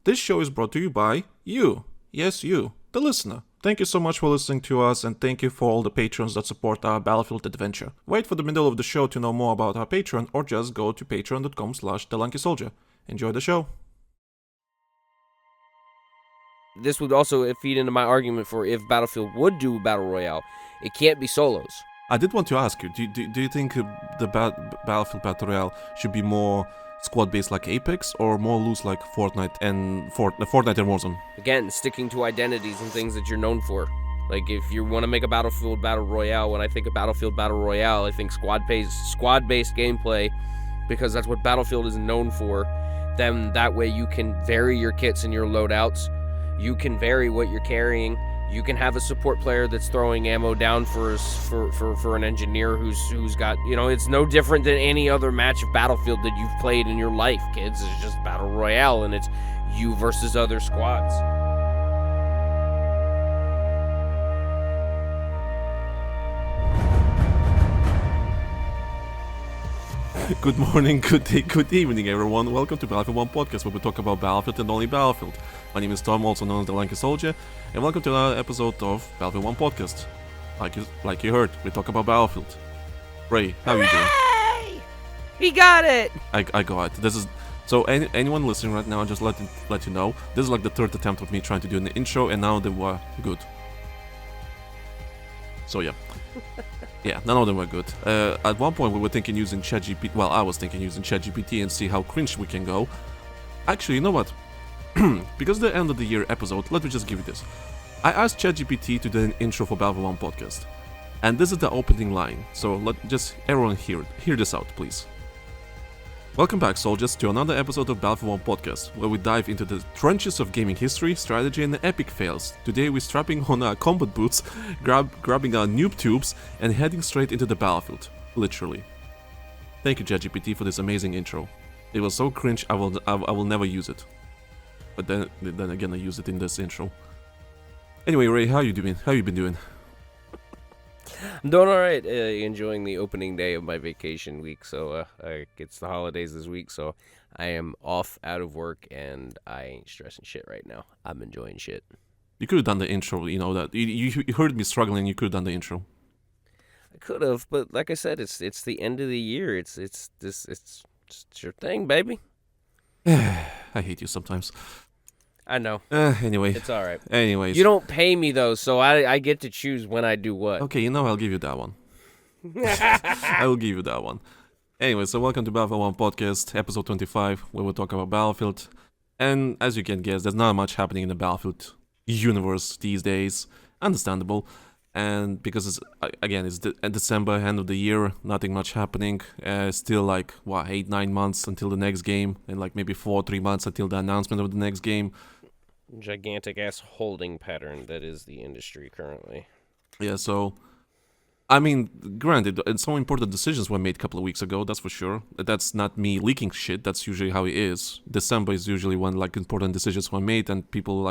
This show is brought to you by you. Yes, you, the listener. Thank you so much for listening to us, and thank you for all the patrons that support our Battlefield adventure. Wait for the middle of the show to know more about our Patreon, or just go to patreon.com/TheLankySoldier. Enjoy the show. This would also feed into my argument for if Battlefield would do Battle Royale, it can't be solos. I did want to ask you, do you think the Battlefield Battle Royale should be more squad-based like Apex, or more loose like Fortnite and Warzone? Again, sticking to identities and things that you're known for. Like, if you want to make a Battlefield Battle Royale, when I think of Battlefield Battle Royale, I think squad-based gameplay, because that's what Battlefield is known for. Then that way you can vary your kits and your loadouts. You can vary what you're carrying. You can have a support player that's throwing ammo down for an engineer who's got, it's no different than any other match of Battlefield that you've played in your life, kids. It's just Battle Royale, and it's you versus other squads. Good morning, good day, good evening, everyone. Welcome to Battlefield 1 Podcast, where we talk about Battlefield and only Battlefield. My name is Tom, also known as the Lanky Soldier, and welcome to another episode of Battlefield 1 Podcast. Like you heard, we talk about Battlefield. Ray, how are you doing? He got it! I got it. This is so anyone listening right now, just let you know, this is like the third attempt of me trying to do an intro, and now they were good. So yeah. Yeah, none of them were good. At one point we were thinking using ChatGPT, well, I was thinking using ChatGPT and see how cringe we can go. Actually, you know what? Because the end of the year episode, let me just give you this. I asked ChatGPT to do an intro for Battlefield 1 Podcast. And this is the opening line, so everyone hear this out, please. Welcome back, soldiers, to another episode of Battlefield 1 Podcast, where we dive into the trenches of gaming history, strategy, and the epic fails. Today we're strapping on our combat boots, grabbing our noob tubes, and heading straight into the battlefield. Literally. Thank you, ChatGPT, for this amazing intro. It was so cringe, I will never use it. But then again, I use it in this intro. Anyway, Ray, how you doing? How you been doing? I'm doing alright, enjoying the opening day of my vacation week, so it's the holidays this week, so I am off out of work, and I ain't stressing shit right now. I'm enjoying shit. You could have done the intro, that. You heard me struggling, you could have done the intro. I could have, but like I said, it's the end of the year, it's your thing, baby. I hate you sometimes. I know. Anyway. It's alright. Anyways. You don't pay me, though, so I get to choose when I do what. Okay, I'll give you that one. I will give you that one. Anyway, so welcome to Battlefield 1 Podcast, episode 25, where we'll talk about Battlefield. And as you can guess, there's not much happening in the Battlefield universe these days. Understandable. And because it's December, end of the year, nothing much happening. Still 8-9 months until the next game, and maybe 4-3 months until the announcement of the next game. Gigantic ass holding pattern that is the industry currently. Yeah, so I mean, granted, some important decisions were made a couple of weeks ago, that's for sure. That's not me leaking shit, that's usually how it is. December is usually when important decisions were made and people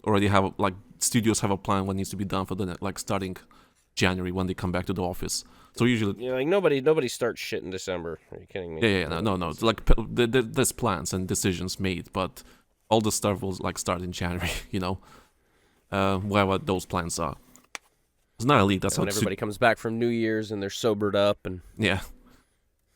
already have studios have a plan what needs to be done for the starting January when they come back to the office. So usually, nobody starts shit in December. Are you kidding me? Yeah, no. It's there's plans and decisions made, but all the stuff will start in January. Whatever those plans are. It's not a leak. That's when everybody comes back from New Year's and they're sobered up and yeah.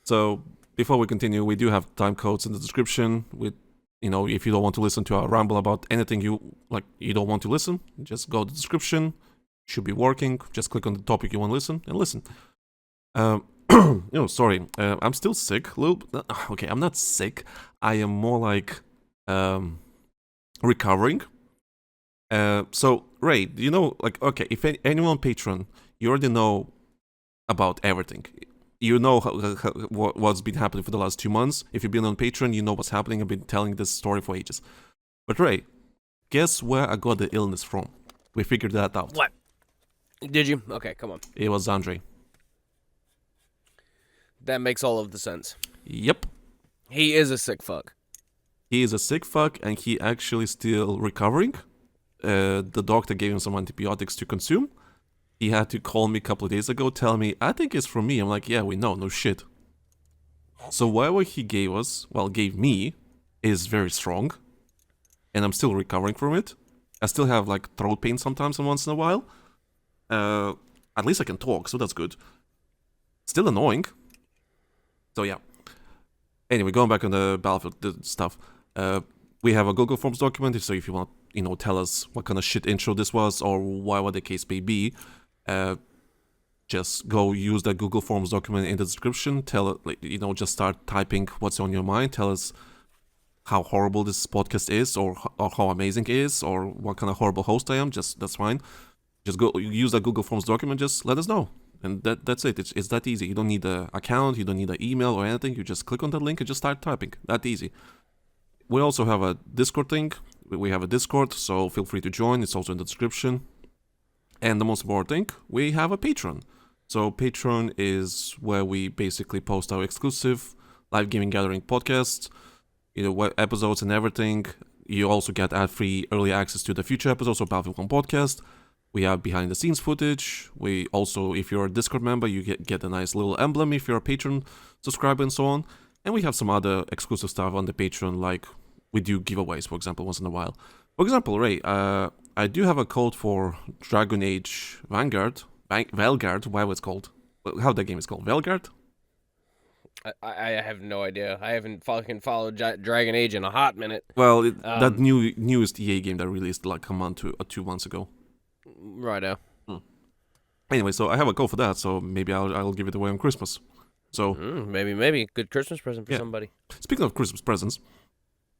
So before we continue, we do have time codes in the description. With if you don't want to listen to our ramble about anything you don't want to listen, just go to the description. Should be working. Just click on the topic you want to listen and listen. Sorry, I'm still sick. Okay, I'm not sick. I am more recovering. So Ray, okay, if anyone on Patreon, you already know about everything. You know what's been happening for the last 2 months. If you've been on Patreon, you know what's happening. I've been telling this story for ages. But Ray, guess where I got the illness from? We figured that out. What? Did you? Okay, come on. It was Andre. That makes all of the sense. Yep. He is a sick fuck. He is a sick fuck, and he actually still recovering. The doctor gave him some antibiotics to consume. He had to call me a couple of days ago, tell me, I think it's from me. I'm like, yeah, we know, no shit. So whatever he gave me, is very strong. and I'm still recovering from it. I still have like throat pain sometimes and once in a while. At least I can talk, so that's good. Still annoying. So yeah. Anyway, going back on the Battlefield stuff. We have a Google Forms document, so if you want, tell us what kind of shit intro this was or what the case may be, just go use that Google Forms document in the description. Tell it, just start typing what's on your mind. Tell us how horrible this podcast is, or how amazing it is, or what kind of horrible host I am. That's fine. Just go use that Google Forms document. Just let us know, and that's it. It's that easy. You don't need an account. You don't need an email or anything. You just click on that link and just start typing. That easy. We also have a Discord thing. We have a Discord, so feel free to join. It's also in the description. And the most important thing, we have a Patreon. So Patreon is where we basically post our exclusive live gaming gathering podcasts, episodes and everything. You also get ad-free early access to the future episodes of Battlefield 1 podcast. We have behind-the-scenes footage. We also, if you're a Discord member, you get a nice little emblem if you're a Patreon subscriber and so on. And we have some other exclusive stuff on the Patreon, like we do giveaways, for example, once in a while. For example, Ray, I do have a code for Dragon Age Vanguard, whatever it's called. How that game is called, Vanguard? I have no idea. I haven't fucking followed Dragon Age in a hot minute. Well, that newest EA game that released like a month or 2 months ago. Righto. Anyway, so I have a code for that, so maybe I'll give it away on Christmas. So maybe good Christmas present for somebody. Speaking of Christmas presents,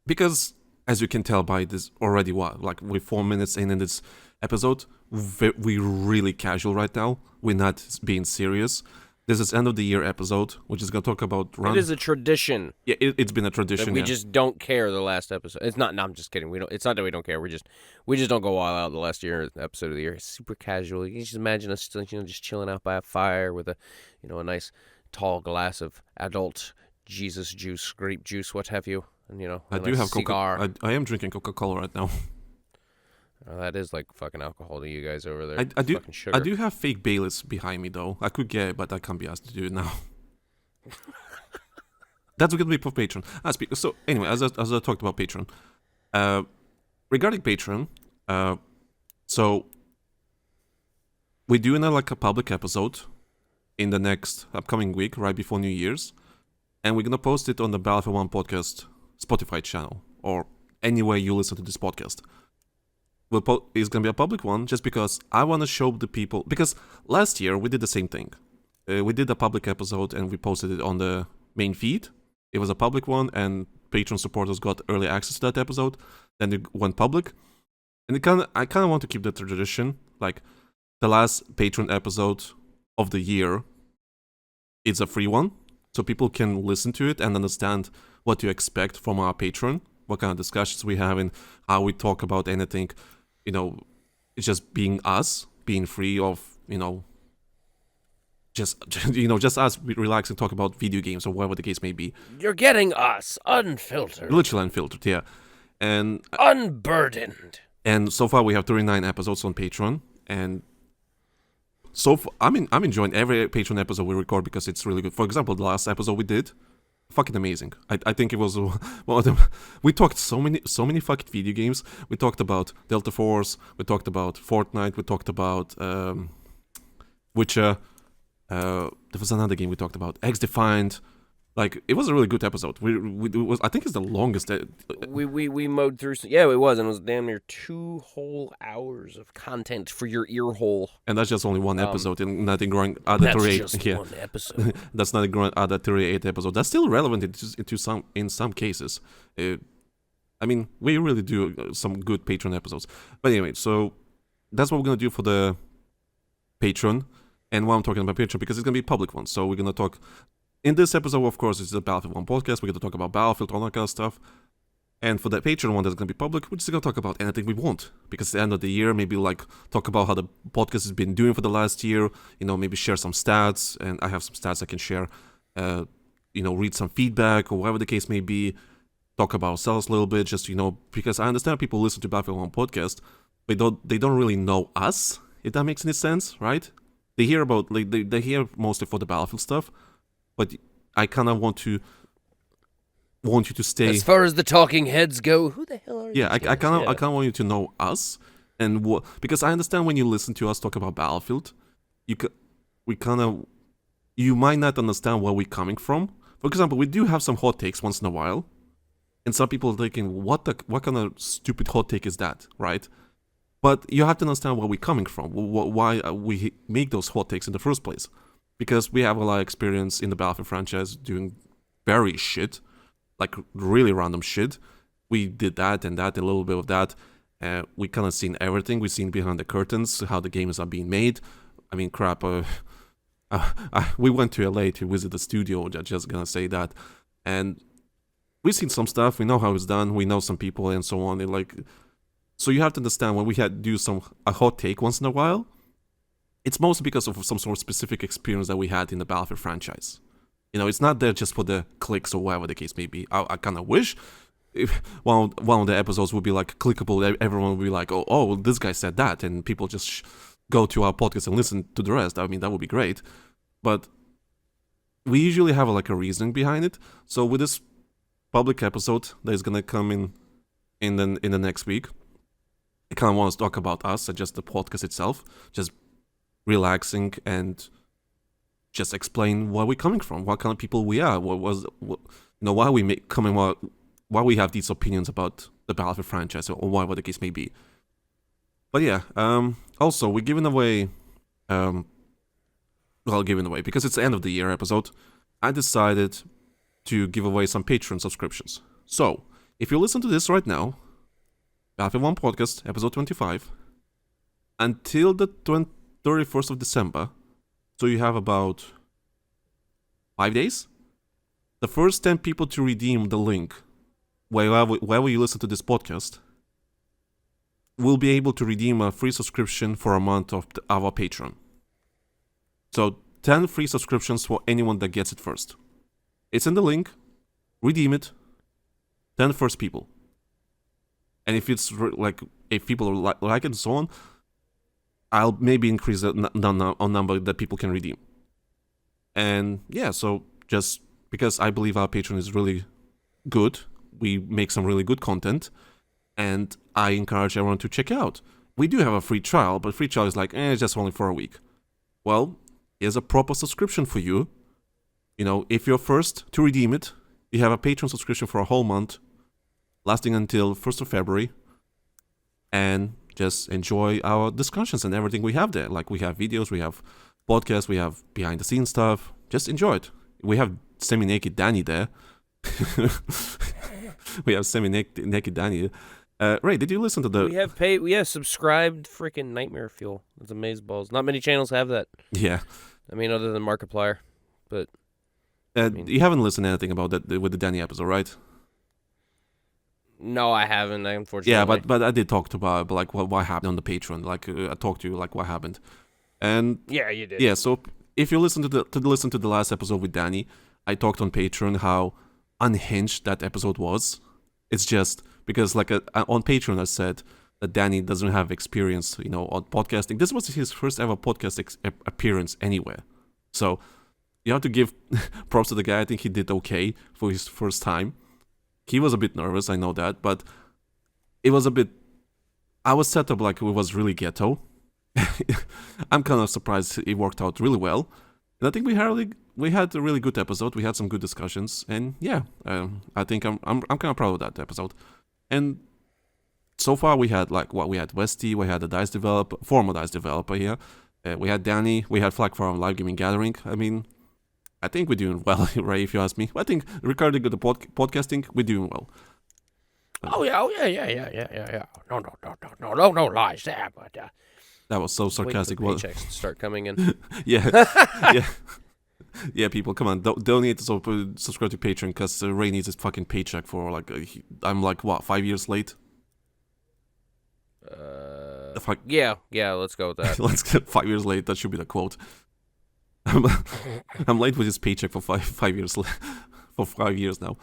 because as you can tell by this already, like we're 4 minutes in this episode, we're really casual right now. We're not being serious. This is end of the year episode, which is gonna talk about. It is a tradition. Yeah, it's been a tradition. We just don't care the last episode. It's not. No, I'm just kidding. We don't. It's not that we don't care. We just don't go all out the last episode of the year. It's super casual. You can just imagine us, just chilling out by a fire with a nice tall glass of adult Jesus juice, grape juice, what have you, and I do have cigar. I am drinking Coca-Cola right now. That is like fucking alcohol to you guys over there. I do. Fucking sugar. I do have fake Baileys behind me though. I could get it, but I can't be asked to do it now. That's gonna be for Patreon. So anyway, as I talked about Patreon, regarding Patreon, so we're doing a public episode in the next upcoming week, right before New Year's, and we're gonna post it on the Battlefield 1 podcast Spotify channel or anywhere you listen to this podcast. It's gonna be a public one just because I want to show the people. Because last year we did the same thing. We did a public episode and we posted it on the main feed. It was a public one, and Patreon supporters got early access to that episode. Then it went public, and I kind of want to keep that tradition. Like the last Patreon episode of the year, it's a free one, so people can listen to it and understand what to expect from our Patreon, what kind of discussions we have, and how we talk about anything. It's just being us, being free of, just us relax and talk about video games or whatever the case may be. You're getting us unfiltered. Literally unfiltered, yeah. And unburdened. And so far we have 39 episodes on Patreon, and so far, I'm enjoying every Patreon episode we record because it's really good. For example, the last episode we did, fucking amazing. I think it was one of them. We talked so many fucking video games. We talked about Delta Force. We talked about Fortnite. We talked about Witcher. There was another game we talked about, X-Defined. Like, it was a really good episode. I think it's the longest. We mowed through. Yeah, it was, and it was damn near 2 whole hours of content for your ear hole. And that's just only one episode, and not ignoring other 38. That's just one episode. That's not ignoring other 38 episodes. That's still relevant in some cases. I mean, we really do some good Patreon episodes. But anyway, so that's what we're gonna do for the Patreon, and why I'm talking about Patreon, because it's gonna be a public one. So we're gonna talk. In this episode, of course, it's a Battlefield 1 podcast. We're going to talk about Battlefield, all that kind of stuff. And for the Patreon one that's going to be public, we're just going to talk about anything we want. Because at the end of the year, maybe talk about how the podcast has been doing for the last year. Maybe share some stats. And I have some stats I can share. Read some feedback or whatever the case may be. Talk about ourselves a little bit. Just, because I understand people listen to Battlefield 1 podcast. But they don't really know us, if that makes any sense, right? They hear about, they hear mostly for the Battlefield stuff. But I kind of want to want you to stay. As far as the talking heads go, who the hell are Yeah, these I guys? kind of want you to know us, and because I understand when you listen to us talk about Battlefield, you might not understand where we're coming from. For example, we do have some hot takes once in a while, and some people are thinking, what kind of stupid hot take is that, right? But you have to understand where we're coming from, why we make those hot takes in the first place. Because we have a lot of experience in the Battlefield franchise doing very shit, like really random shit. We did that and that, a little bit of that. We kind of seen everything. We've seen behind the curtains, how the games are being made. I mean, crap, we went to LA to visit the studio, just gonna say that. And we've seen some stuff, we know how it's done, we know some people and so on. So you have to understand when we had to do a hot take once in a while, it's mostly because of some sort of specific experience that we had in the Battlefield franchise. It's not there just for the clicks or whatever the case may be. I kind of wish if one of the episodes would be like clickable, everyone would be like, oh, this guy said that, and people just go to our podcast and listen to the rest. I mean, that would be great. But we usually have like a reasoning behind it. So with this public episode that is gonna come in the next week, I kind of want to talk about us and just the podcast itself, just relaxing and just explain where we're coming from, what kind of people we are, why we have these opinions about the Battlefield franchise or whatever the case may be. But yeah, also we're giving away, because it's the end of the year episode, I decided to give away some Patreon subscriptions. So, if you listen to this right now, Battlefield 1 Podcast, episode 25, until the 31st of December, so you have about 5 days, the first 10 people to redeem the link, wherever you listen to this podcast, will be able to redeem a free subscription for a month of our Patreon. So 10 free subscriptions for anyone that gets it first. It's in the link. Redeem it. 10 first people. And if it's if people like it and so on, I'll maybe increase the number that people can redeem. And yeah, so just because I believe our Patreon is really good, we make some really good content, and I encourage everyone to check out. We do have a free trial, but free trial is it's just only for a week. Well, here's a proper subscription for you. If you're first to redeem it, you have a Patreon subscription for a whole month, lasting until 1st of February, and just enjoy our discussions and everything we have there. Like, we have videos, we have podcasts, we have behind-the-scenes stuff. Just enjoy it. We have semi-naked Danny there. We have semi-naked Danny. Ray, did you listen to the... We have subscribed freaking Nightmare Fuel. That's amazeballs. Not many channels have that. Yeah. I mean, other than Markiplier. But... you haven't listened to anything about that with the Danny episode, right? No, I haven't, unfortunately. Yeah, but I did talk to Bob, what happened on the Patreon. I talked to you, what happened. And... Yeah, you did. Yeah, so if you listen to the last episode with Danny, I talked on Patreon how unhinged that episode was. It's just because on Patreon I said that Danny doesn't have experience, on podcasting. This was his first ever podcast appearance anywhere. So you have to give props to the guy. I think he did okay for his first time. He was a bit nervous, I know that, but it was a bit... I was set up like it was really ghetto. I'm kind of surprised it worked out really well. And I think we had a really good episode. We had some good discussions, and yeah, I think I'm kind of proud of that episode. And so far we had we had Westy, we had a former DICE developer here, we had Danny, we had Flag Farm Live Gaming Gathering. I mean, I think we're doing well, Ray, if you ask me. I think regarding the podcasting, we're doing well. Oh yeah. No lies there, but that was so sarcastic. Wait for paychecks to start coming in. Yeah. Yeah, people, come on, donate, subscribe to Patreon, because Ray needs his fucking paycheck for, I'm 5 years late? Yeah, let's go with that. Let's get 5 years late, that should be the quote. I'm late with his paycheck for 5 years, for 5 years now.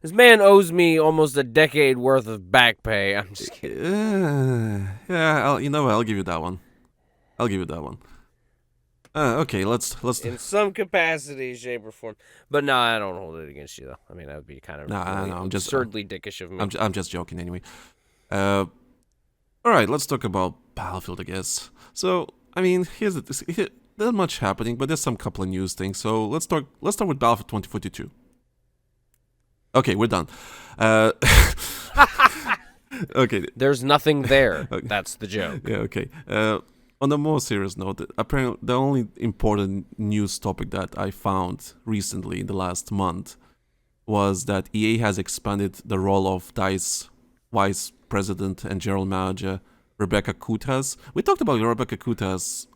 This man owes me almost a decade worth of back pay. I'm just kidding. Yeah, I'll give you that one. Okay, let's. in some capacity, shape, or form. But no, I don't hold it against you, though. I mean, that would be kind of Nah, no, I'm just absurdly dickish of me. I'm just joking anyway. All right, let's talk about Battlefield, I guess. So, I mean, there's not much happening, but there's some couple of news things. So let's start with Battlefield 2042. Okay, we're done. Okay. There's nothing there. Okay. That's the joke. Yeah, okay. On a more serious note, apparently the only important news topic that I found recently in the last month was that EA has expanded the role of DICE Vice President and General Manager Rebecka Coutaz. We talked about Rebecka Coutaz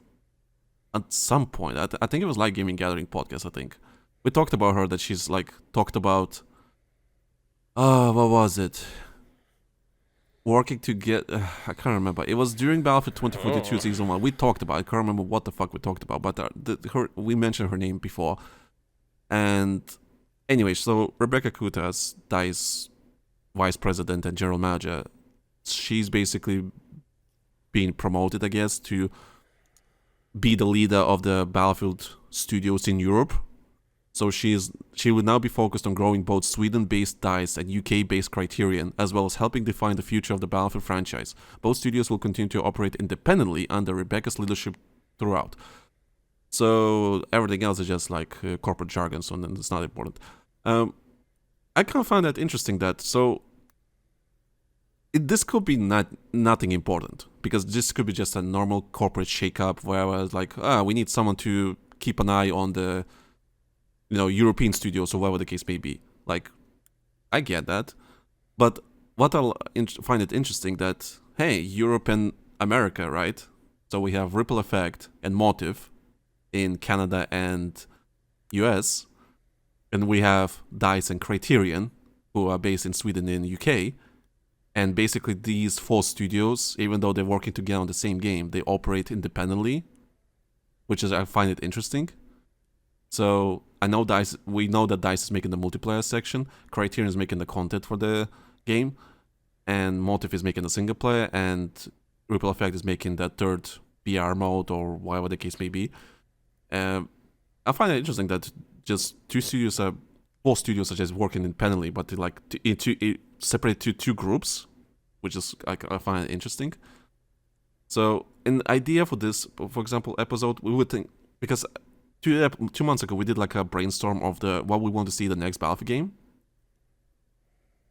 at some point. I think it was like Gaming Gathering podcast, I think. We talked about her, that she's like talked about... what was it? Working to get... I can't remember. It was during Battlefield 2042 Season 1. We talked about it. I can't remember what the fuck we talked about, but we mentioned her name before. And anyway, so Rebecka Coutaz, DICE Vice President and General Manager, she's basically being promoted, I guess, to be the leader of the Battlefield studios in Europe. So she will now be focused on growing both Sweden-based DICE and UK-based Criterion, as well as helping define the future of the Battlefield franchise. Both studios will continue to operate independently under Rebecca's leadership throughout. So everything else is just like corporate jargon, so it's not important. I kind of find that interesting that, so this could be nothing important, because this could be just a normal corporate shakeup where I was like, we need someone to keep an eye on the European studios or whatever the case may be. Like, I get that. But what I'll find it interesting that, hey, Europe and America, right? So we have Ripple Effect and Motive in Canada and US. And we have DICE and Criterion, who are based in Sweden and UK. And basically these four studios, even though they're working together on the same game, they operate independently, which is, I find it interesting. So we know that DICE is making the multiplayer section, Criterion is making the content for the game, and Motive is making the single player, and Ripple Effect is making that third BR mode or whatever the case may be. I find it interesting that just four studios are just working independently, but they're separated to two groups, which is I find it interesting. So an idea for this, for example, episode, we would think, because 2 months ago we did like a brainstorm of what we want to see in the next Battlefield game,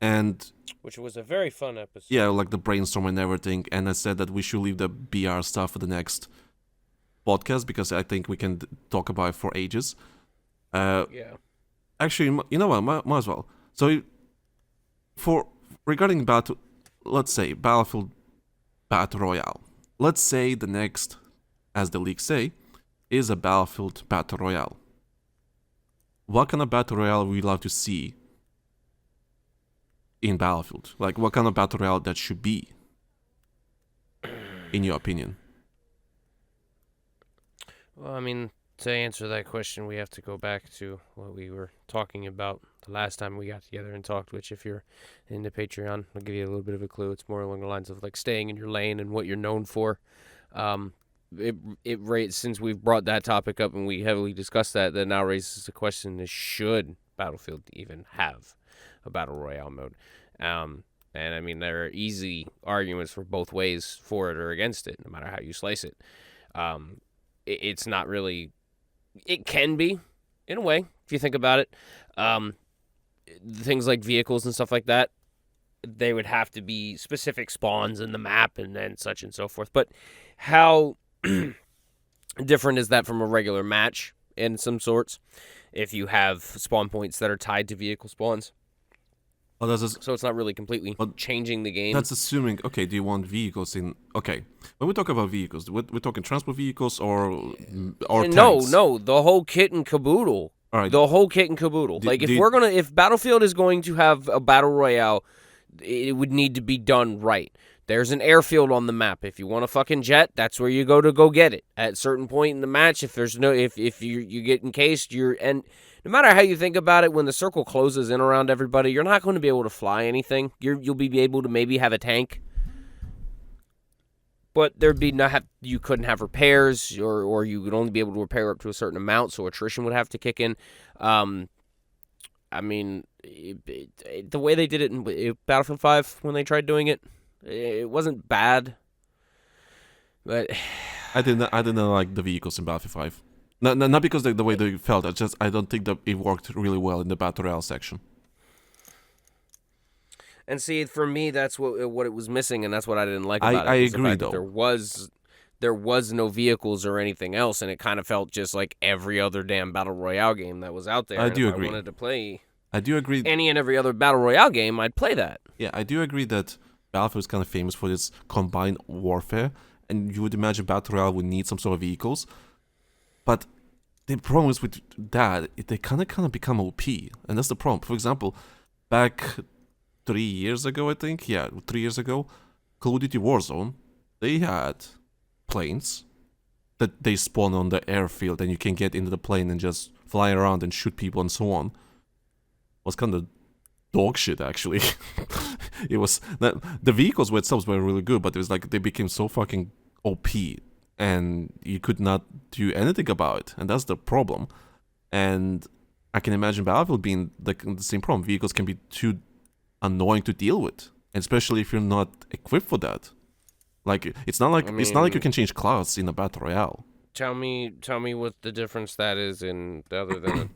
and which was a very fun episode. Yeah, like the brainstorm and everything. And I said that we should leave the BR stuff for the next podcast, because I think we can talk about it for ages. Yeah. Actually, you know what? Might as well. So, regarding let's say Battlefield Battle Royale. Let's say the next, as the leaks say, is a Battlefield Battle Royale. What kind of Battle Royale would you love to see in Battlefield? Like, what kind of Battle Royale that should be, in your opinion? Well, I mean, to answer that question, we have to go back to what we were talking about the last time we got together and talked, which if you're into Patreon, I'll give you a little bit of a clue. It's more along the lines of like staying in your lane and what you're known for. Since we've brought that topic up and we heavily discussed that now raises the question is, should Battlefield even have a Battle Royale mode? And I mean, there are easy arguments for both ways, for it or against it, no matter how you slice it. It's not really... It can be, in a way, if you think about it. Things like vehicles and stuff like that, they would have to be specific spawns in the map and then such and so forth. But how different is that from a regular match in some sorts, if you have spawn points that are tied to vehicle spawns? Oh, so it's not really completely changing the game. That's assuming, okay, do you want vehicles in... Okay, when we talk about vehicles, we're talking transport vehicles or tanks? No, the whole kit and caboodle. All right. The whole kit and caboodle. If Battlefield is going to have a Battle Royale, it would need to be done right. There's an airfield on the map. If you want a fucking jet, that's where you go get it. At a certain point in the match, if you get encased, and no matter how you think about it, when the circle closes in around everybody, you're not going to be able to fly anything. You'll be able to maybe have a tank. but there'd be you couldn't have repairs, or you would only be able to repair up to a certain amount, so attrition would have to kick in. I mean, the way they did it in Battlefield 5 when they tried doing it, it wasn't bad, but I didn't like the vehicles in Battlefield 5. Not because the way they felt. I don't think that it worked really well in the Battle Royale section. And see, for me, that's what it was missing, and that's what I didn't like about it. I agree, though. There was no vehicles or anything else, and it kind of felt just like every other damn Battle Royale game that was out there. I do agree. If I wanted to play any and every other Battle Royale game, I'd play that. Yeah, I do agree that Battlefield is kind of famous for this combined warfare, and you would imagine Battle Royale would need some sort of vehicles. But the problem is with that, they kind of become OP, and that's the problem. For example, back 3 years ago, I think, 3 years ago, Call of Duty Warzone, they had planes that they spawn on the airfield, and you can get into the plane and just fly around and shoot people and so on. It was kind of dog shit, actually. It was the vehicles themselves were really good, but it was like they became so fucking OP, and you could not do anything about it, and that's the problem. And I can imagine Battlefield being the same problem. Vehicles can be too annoying to deal with, especially if you're not equipped for that. Like it's not like you can change class in a Battle Royale. Tell me what the difference that is in other than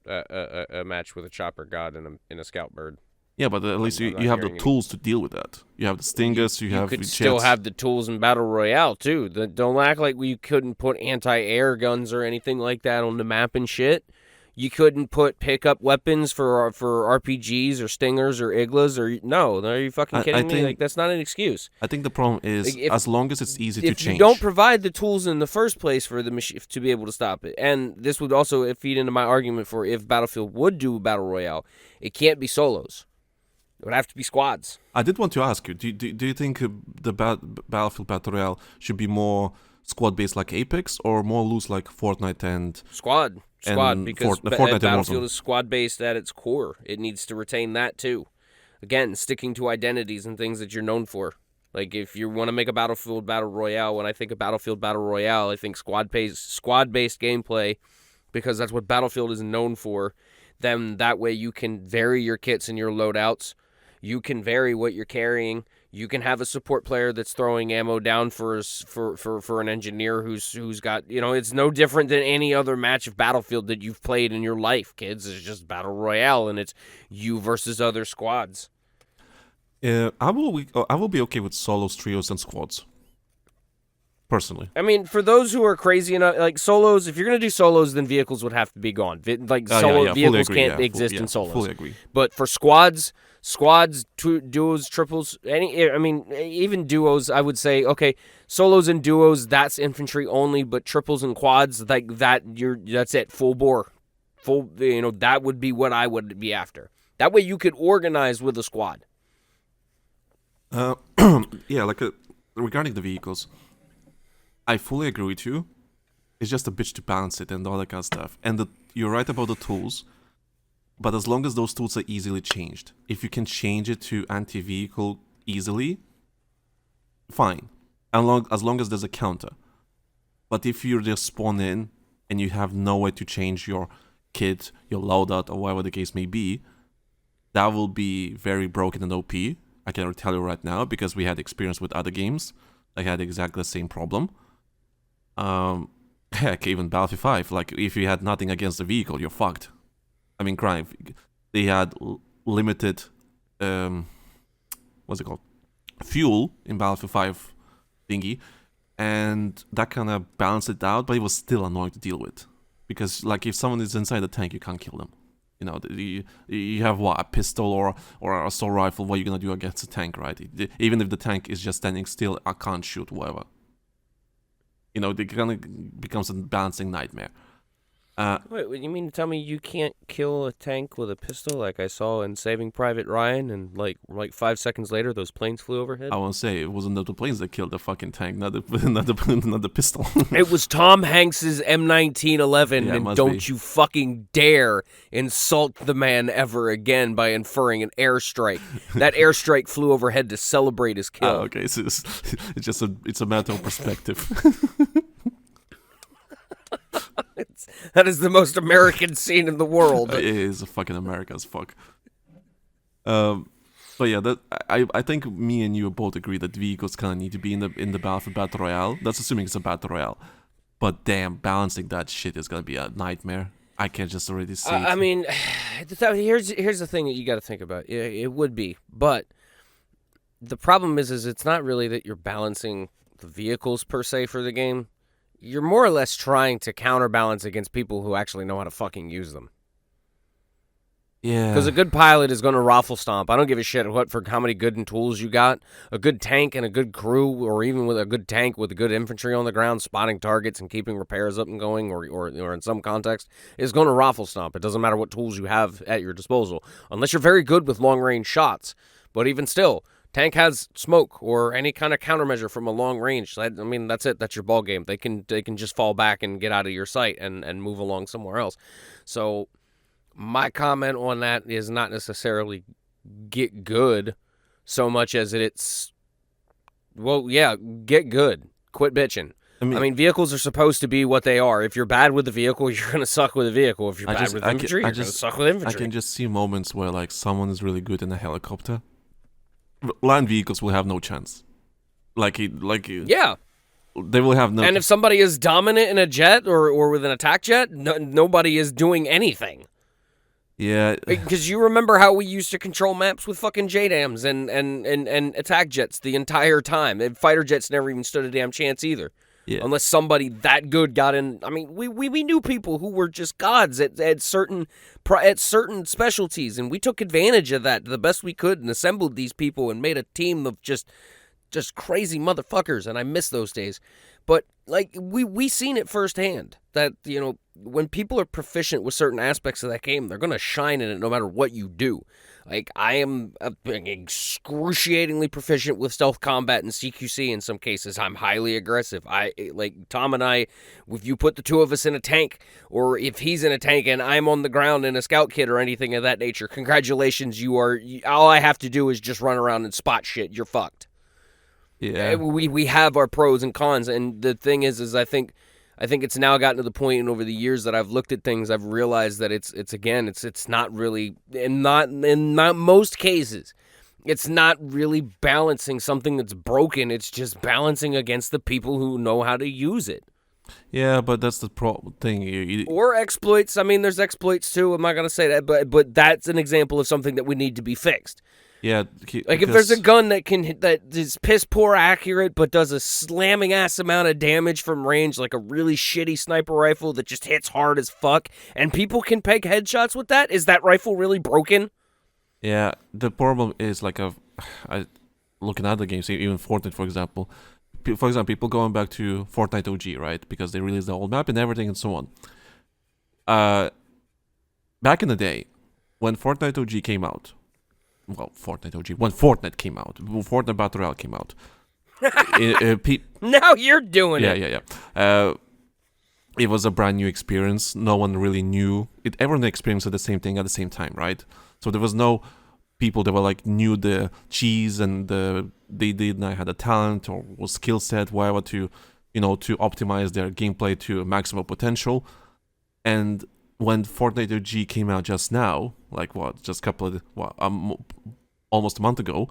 a match with a chopper god and a scout bird. Yeah, but at least you have the tools to deal with that. You have the stingers. You have. You could still have the tools in Battle Royale too. Don't act like you couldn't put anti-air guns or anything like that on the map and shit. You couldn't put pickup weapons for RPGs or stingers or iglas or no. Are you fucking kidding me? Like that's not an excuse. I think the problem is as long as it's easy to change. If you don't provide the tools in the first place for the machine to be able to stop it, and this would also feed into my argument for if Battlefield would do Battle Royale, it can't be solos. It would have to be squads. I did want to ask you, do you think the Battlefield Battle Royale should be more squad-based like Apex or more loose like Fortnite and... Squad, because Battlefield is squad-based at its core. It needs to retain that too. Again, sticking to identities and things that you're known for. Like if you want to make a Battlefield Battle Royale, when I think of Battlefield Battle Royale, I think squad-based gameplay because that's what Battlefield is known for. Then that way you can vary your kits and your loadouts. You can vary what you're carrying. You can have a support player that's throwing ammo down for an engineer who's got, it's no different than any other match of Battlefield that you've played in your life, kids. It's just Battle Royale, and it's you versus other squads. I will be okay with solos, trios, and squads. Personally. I mean, for those who are crazy enough, like solos, if you're going to do solos, then vehicles would have to be gone. Vehicles can't exist in solos. Fully agree. But for squads, duos, triples, even duos, I would say, okay, solos and duos, that's infantry only, but triples and quads, like that, that's it, full bore. That would be what I would be after. That way you could organize with a squad. Regarding the vehicles, I fully agree with you. It's just a bitch to balance it and all that kind of stuff. And you're right about the tools, but as long as those tools are easily changed, if you can change it to anti-vehicle easily, fine. As long as there's a counter. But if you just spawn in and you have no way to change your kit, your loadout, or whatever the case may be, that will be very broken and OP. I can tell you right now because we had experience with other games that had exactly the same problem. Heck, even Battlefield 5, like, if you had nothing against the vehicle, you're fucked. I mean, crime. They had limited, fuel in Battlefield 5 thingy, and that kind of balanced it out, but it was still annoying to deal with. Because, like, if someone is inside the tank, you can't kill them. You have, a pistol or an assault rifle, what are you gonna do against a tank, right? Even if the tank is just standing still, I can't shoot, whatever. It kind of becomes a balancing nightmare. Wait, you mean to tell me you can't kill a tank with a pistol like I saw in Saving Private Ryan, and like 5 seconds later those planes flew overhead? I won't say it wasn't the planes that killed the fucking tank, not the not the pistol. It was Tom Hanks's M1911, Yeah, it and must don't be. you fucking dare insult the man ever again by inferring an airstrike. That airstrike flew overhead to celebrate his kill. Okay, it's just it's a matter of perspective. That is the most American scene in the world. It is fucking America as fuck. But yeah, that I think me and you both agree that vehicles kind of need to be in the Battle Royale. That's assuming it's a Battle Royale. But damn, balancing that shit is gonna be a nightmare. I can just already see it. I mean, here's the thing that you got to think about. It would be, but the problem is it's not really that you're balancing the vehicles per se for the game. You're more or less trying to counterbalance against people who actually know how to fucking use them. Yeah. Because a good pilot is going to raffle stomp. I don't give a shit for how many good tools you got. A good tank and a good crew, or even with a good tank with good infantry on the ground, spotting targets and keeping repairs up and going, or in some context, is going to raffle stomp. It doesn't matter what tools you have at your disposal, unless you're very good with long-range shots. But even still, tank has smoke or any kind of countermeasure from a long range. I mean, that's it. That's your ball game. They can just fall back and get out of your sight and move along somewhere else. So my comment on that is not necessarily get good so much as it's, well, yeah, get good. Quit bitching. I mean, vehicles are supposed to be what they are. If you're bad with the vehicle, you're going to suck with the vehicle. If you're bad with infantry, you're going to suck with infantry. I can just see moments where like someone is really good in a helicopter. Land vehicles will have no chance. Yeah. They will have no. And if somebody is dominant in a jet or with an attack jet, nobody is doing anything. Yeah. Because you remember how we used to control maps with fucking JDAMs and attack jets the entire time. And fighter jets never even stood a damn chance either. Yeah. Unless somebody that good got in. I mean, we knew people who were just gods at certain specialties, and we took advantage of that the best we could and assembled these people and made a team of just crazy motherfuckers, and I miss those days. But like we seen it firsthand that, you know, when people are proficient with certain aspects of that game, they're gonna shine in it no matter what you do. Like, I am excruciatingly proficient with stealth combat and CQC in some cases. I'm highly aggressive. Like, Tom and I, if you put the two of us in a tank, or if he's in a tank and I'm on the ground in a scout kit or anything of that nature, congratulations, all I have to do is just run around and spot shit. You're fucked. Yeah. We have our pros and cons, and the thing is I think it's now gotten to the point, and over the years that I've looked at things, I've realized that it's not really, in most cases, it's not really balancing something that's broken. It's just balancing against the people who know how to use it. Yeah, but that's the thing. Or exploits. I mean, there's exploits too. I'm not gonna say that, but that's an example of something that would need to be fixed. Yeah, like if there's a gun that is piss poor accurate but does a slamming ass amount of damage from range, like a really shitty sniper rifle that just hits hard as fuck, and people can peg headshots with that, is that rifle really broken? Yeah, the problem is looking at the games, even Fortnite, for example. People going back to Fortnite OG, right? Because they released the old map and everything and so on. Back in the day, when Fortnite OG came out. Well, Fortnite OG. When Fortnite came out. Fortnite Battle Royale came out. Now you're doing it. Yeah. It was a brand new experience. No one really knew. Everyone experienced the same thing at the same time, right? So there was no people that were like knew the cheese and they did not have the talent or was skill set, whatever, to optimize their gameplay to maximum potential. And when Fortnite OG came out just now, almost a month ago,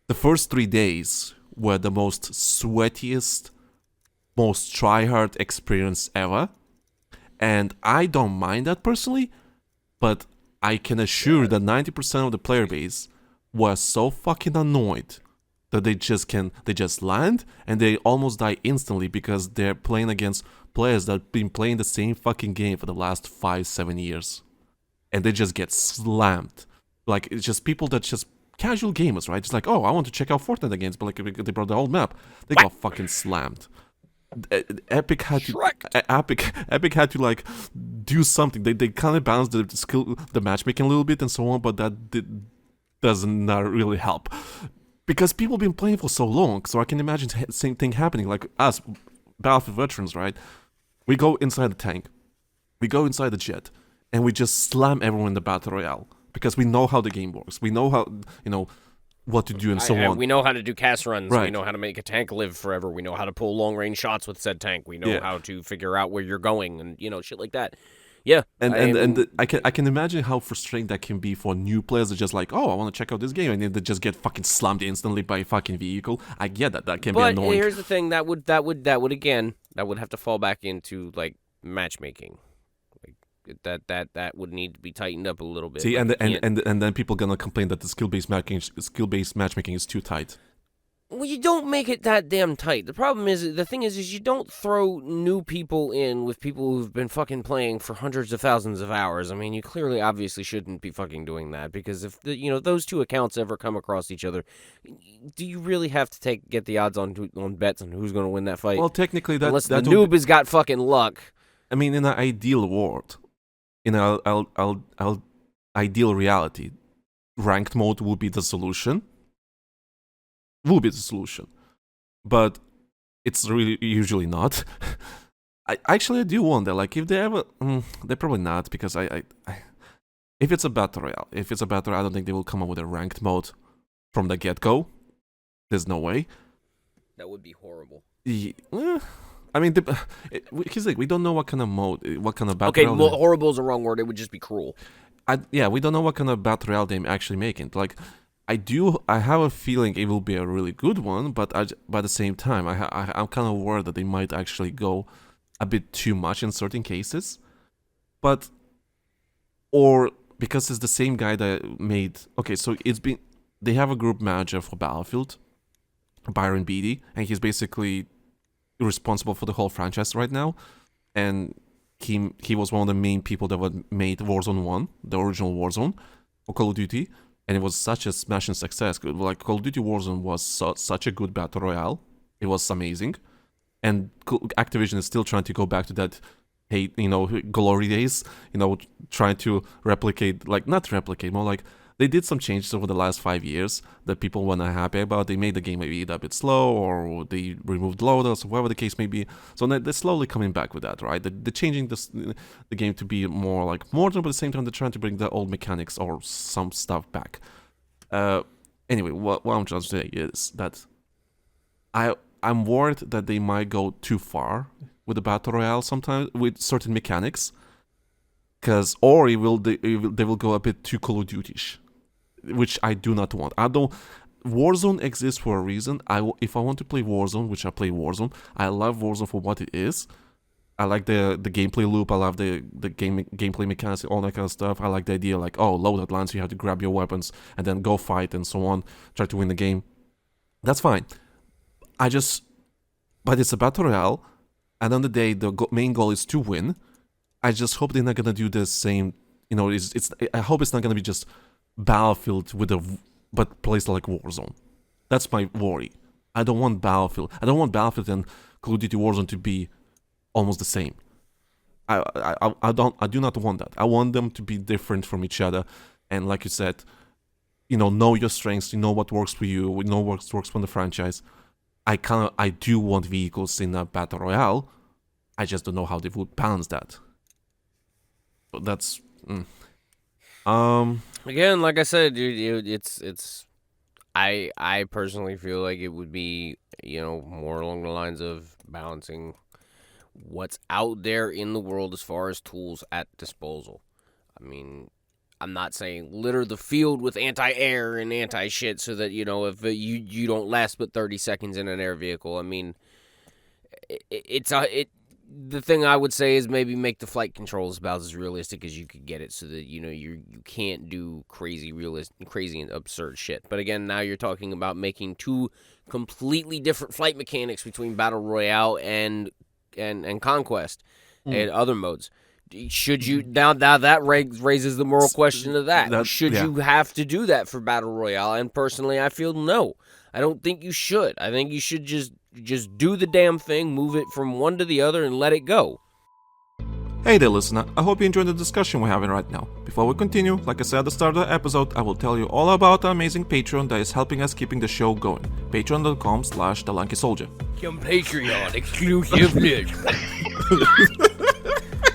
the first 3 days were the most sweatiest, most try-hard experience ever. And I don't mind that personally, but I can assure that 90% of the player base was so fucking annoyed that they just land and they almost die instantly because they're playing against players that have been playing the same fucking game for the last 5-7 years. And they just get slammed. Like, it's just people that just casual gamers, right? Just like, oh, I want to check out Fortnite again, but like they brought the old map. They got fucking slammed. Epic had to Shrek. Epic had to like do something. They kind of balanced the matchmaking a little bit and so on, but doesn't really help because people have been playing for so long. So I can imagine the same thing happening. Like us, Battlefield veterans, right? We go inside the tank, we go inside the jet, and we just slam everyone in the battle royale because we know how the game works. We know how what to do and so on. We know how to do cast runs. Right. We know how to make a tank live forever. We know how to pull long-range shots with said tank. We know how to figure out where you're going and, shit like that. Yeah. And I can imagine how frustrating that can be for new players that just like, oh, I want to check out this game, and then they just get fucking slammed instantly by a fucking vehicle. I get that. That can be annoying. But here's the thing, that would have to fall back into like matchmaking. That would need to be tightened up a little bit. See, and then people gonna complain that the skill-based matchmaking is too tight. Well, you don't make it that damn tight. The problem is, the thing is you don't throw new people in with people who've been fucking playing for hundreds of thousands of hours. I mean, you clearly, obviously shouldn't be fucking doing that, because if those two accounts ever come across each other, do you really have to get the odds on bets on who's going to win that fight? Well, technically, unless the noob has got fucking luck. I mean, in an ideal world, in an ideal reality, ranked mode would be the solution. But it's really usually not. I do wonder, like, if they ever, they're probably not, because if it's a battle royale, I don't think they will come up with a ranked mode from the get-go. There's no way. That would be horrible. I mean, he's like, we don't know what kind of mode, what kind of battle royale. Okay, horrible is the wrong word. It would just be cruel. We don't know what kind of battle royale they're actually making. Like, I have a feeling it will be a really good one, but by the same time, I'm kind of worried that they might actually go a bit too much in certain cases. Or because it's the same guy that made. Okay, so they have a group manager for Battlefield, Byron Beatty, and he's basically responsible for the whole franchise right now. And he was one of the main people that made Warzone 1, the original Warzone, for Call of Duty. And it was such a smashing success. Like, Call of Duty Warzone was such a good battle royale. It was amazing. And Activision is still trying to go back to that, glory days. Trying to replicate, like, not replicate, more like they did some changes over the last 5 years that people were not happy about. They made the game maybe a bit slow, or they removed loaders, or whatever the case may be. So they're slowly coming back with that, right? They're changing the game to be more like modern, but at the same time they're trying to bring the old mechanics or some stuff back. Anyway, what I'm trying to say is that I'm worried that they might go too far with the battle royale sometimes with certain mechanics, or they will go a bit too Call of Duty-ish, which I do not want. Warzone exists for a reason. If I want to play Warzone, which I play Warzone, I love Warzone for what it is. I like the gameplay loop. I love the gameplay mechanics, all that kind of stuff. I like the idea, like, loadout lines, you have to grab your weapons and then go fight and so on, try to win the game. That's fine. But it's a battle royale. At the end of the day, the main goal is to win. I just hope they're not gonna do the same. I hope it's not gonna be just Battlefield but placed like Warzone. That's my worry. I don't want Battlefield and Call of Duty Warzone to be almost the same. I do not want that. I want them to be different from each other. And like you said, know your strengths. You know what works for you. We know what works for the franchise. I do want vehicles in a battle royale. I just don't know how they would balance that. But that's. Again, like I said, it's. I personally feel like it would be, more along the lines of balancing what's out there in the world as far as tools at disposal. I mean, I'm not saying litter the field with anti-air and anti-shit so that, if you don't last but 30 seconds in an air vehicle. I mean, the thing I would say is maybe make the flight controls about as realistic as you could get it, so that you can't do crazy and absurd shit. But again, now you're talking about making two completely different flight mechanics between Battle Royale and Conquest and other modes. Should you now that raises the moral question of that? Should you have to do that for Battle Royale? And personally, I feel no. I don't think you should. I think you should just do the damn thing, move it from one to the other, and let it go. Hey there, listener. I hope you enjoyed the discussion we're having right now. Before we continue, like I said at the start of the episode, I will tell you all about our amazing Patreon that is helping us keeping the show going. Patreon.com/TheLankySoldier. Come Patreon exclusiveness.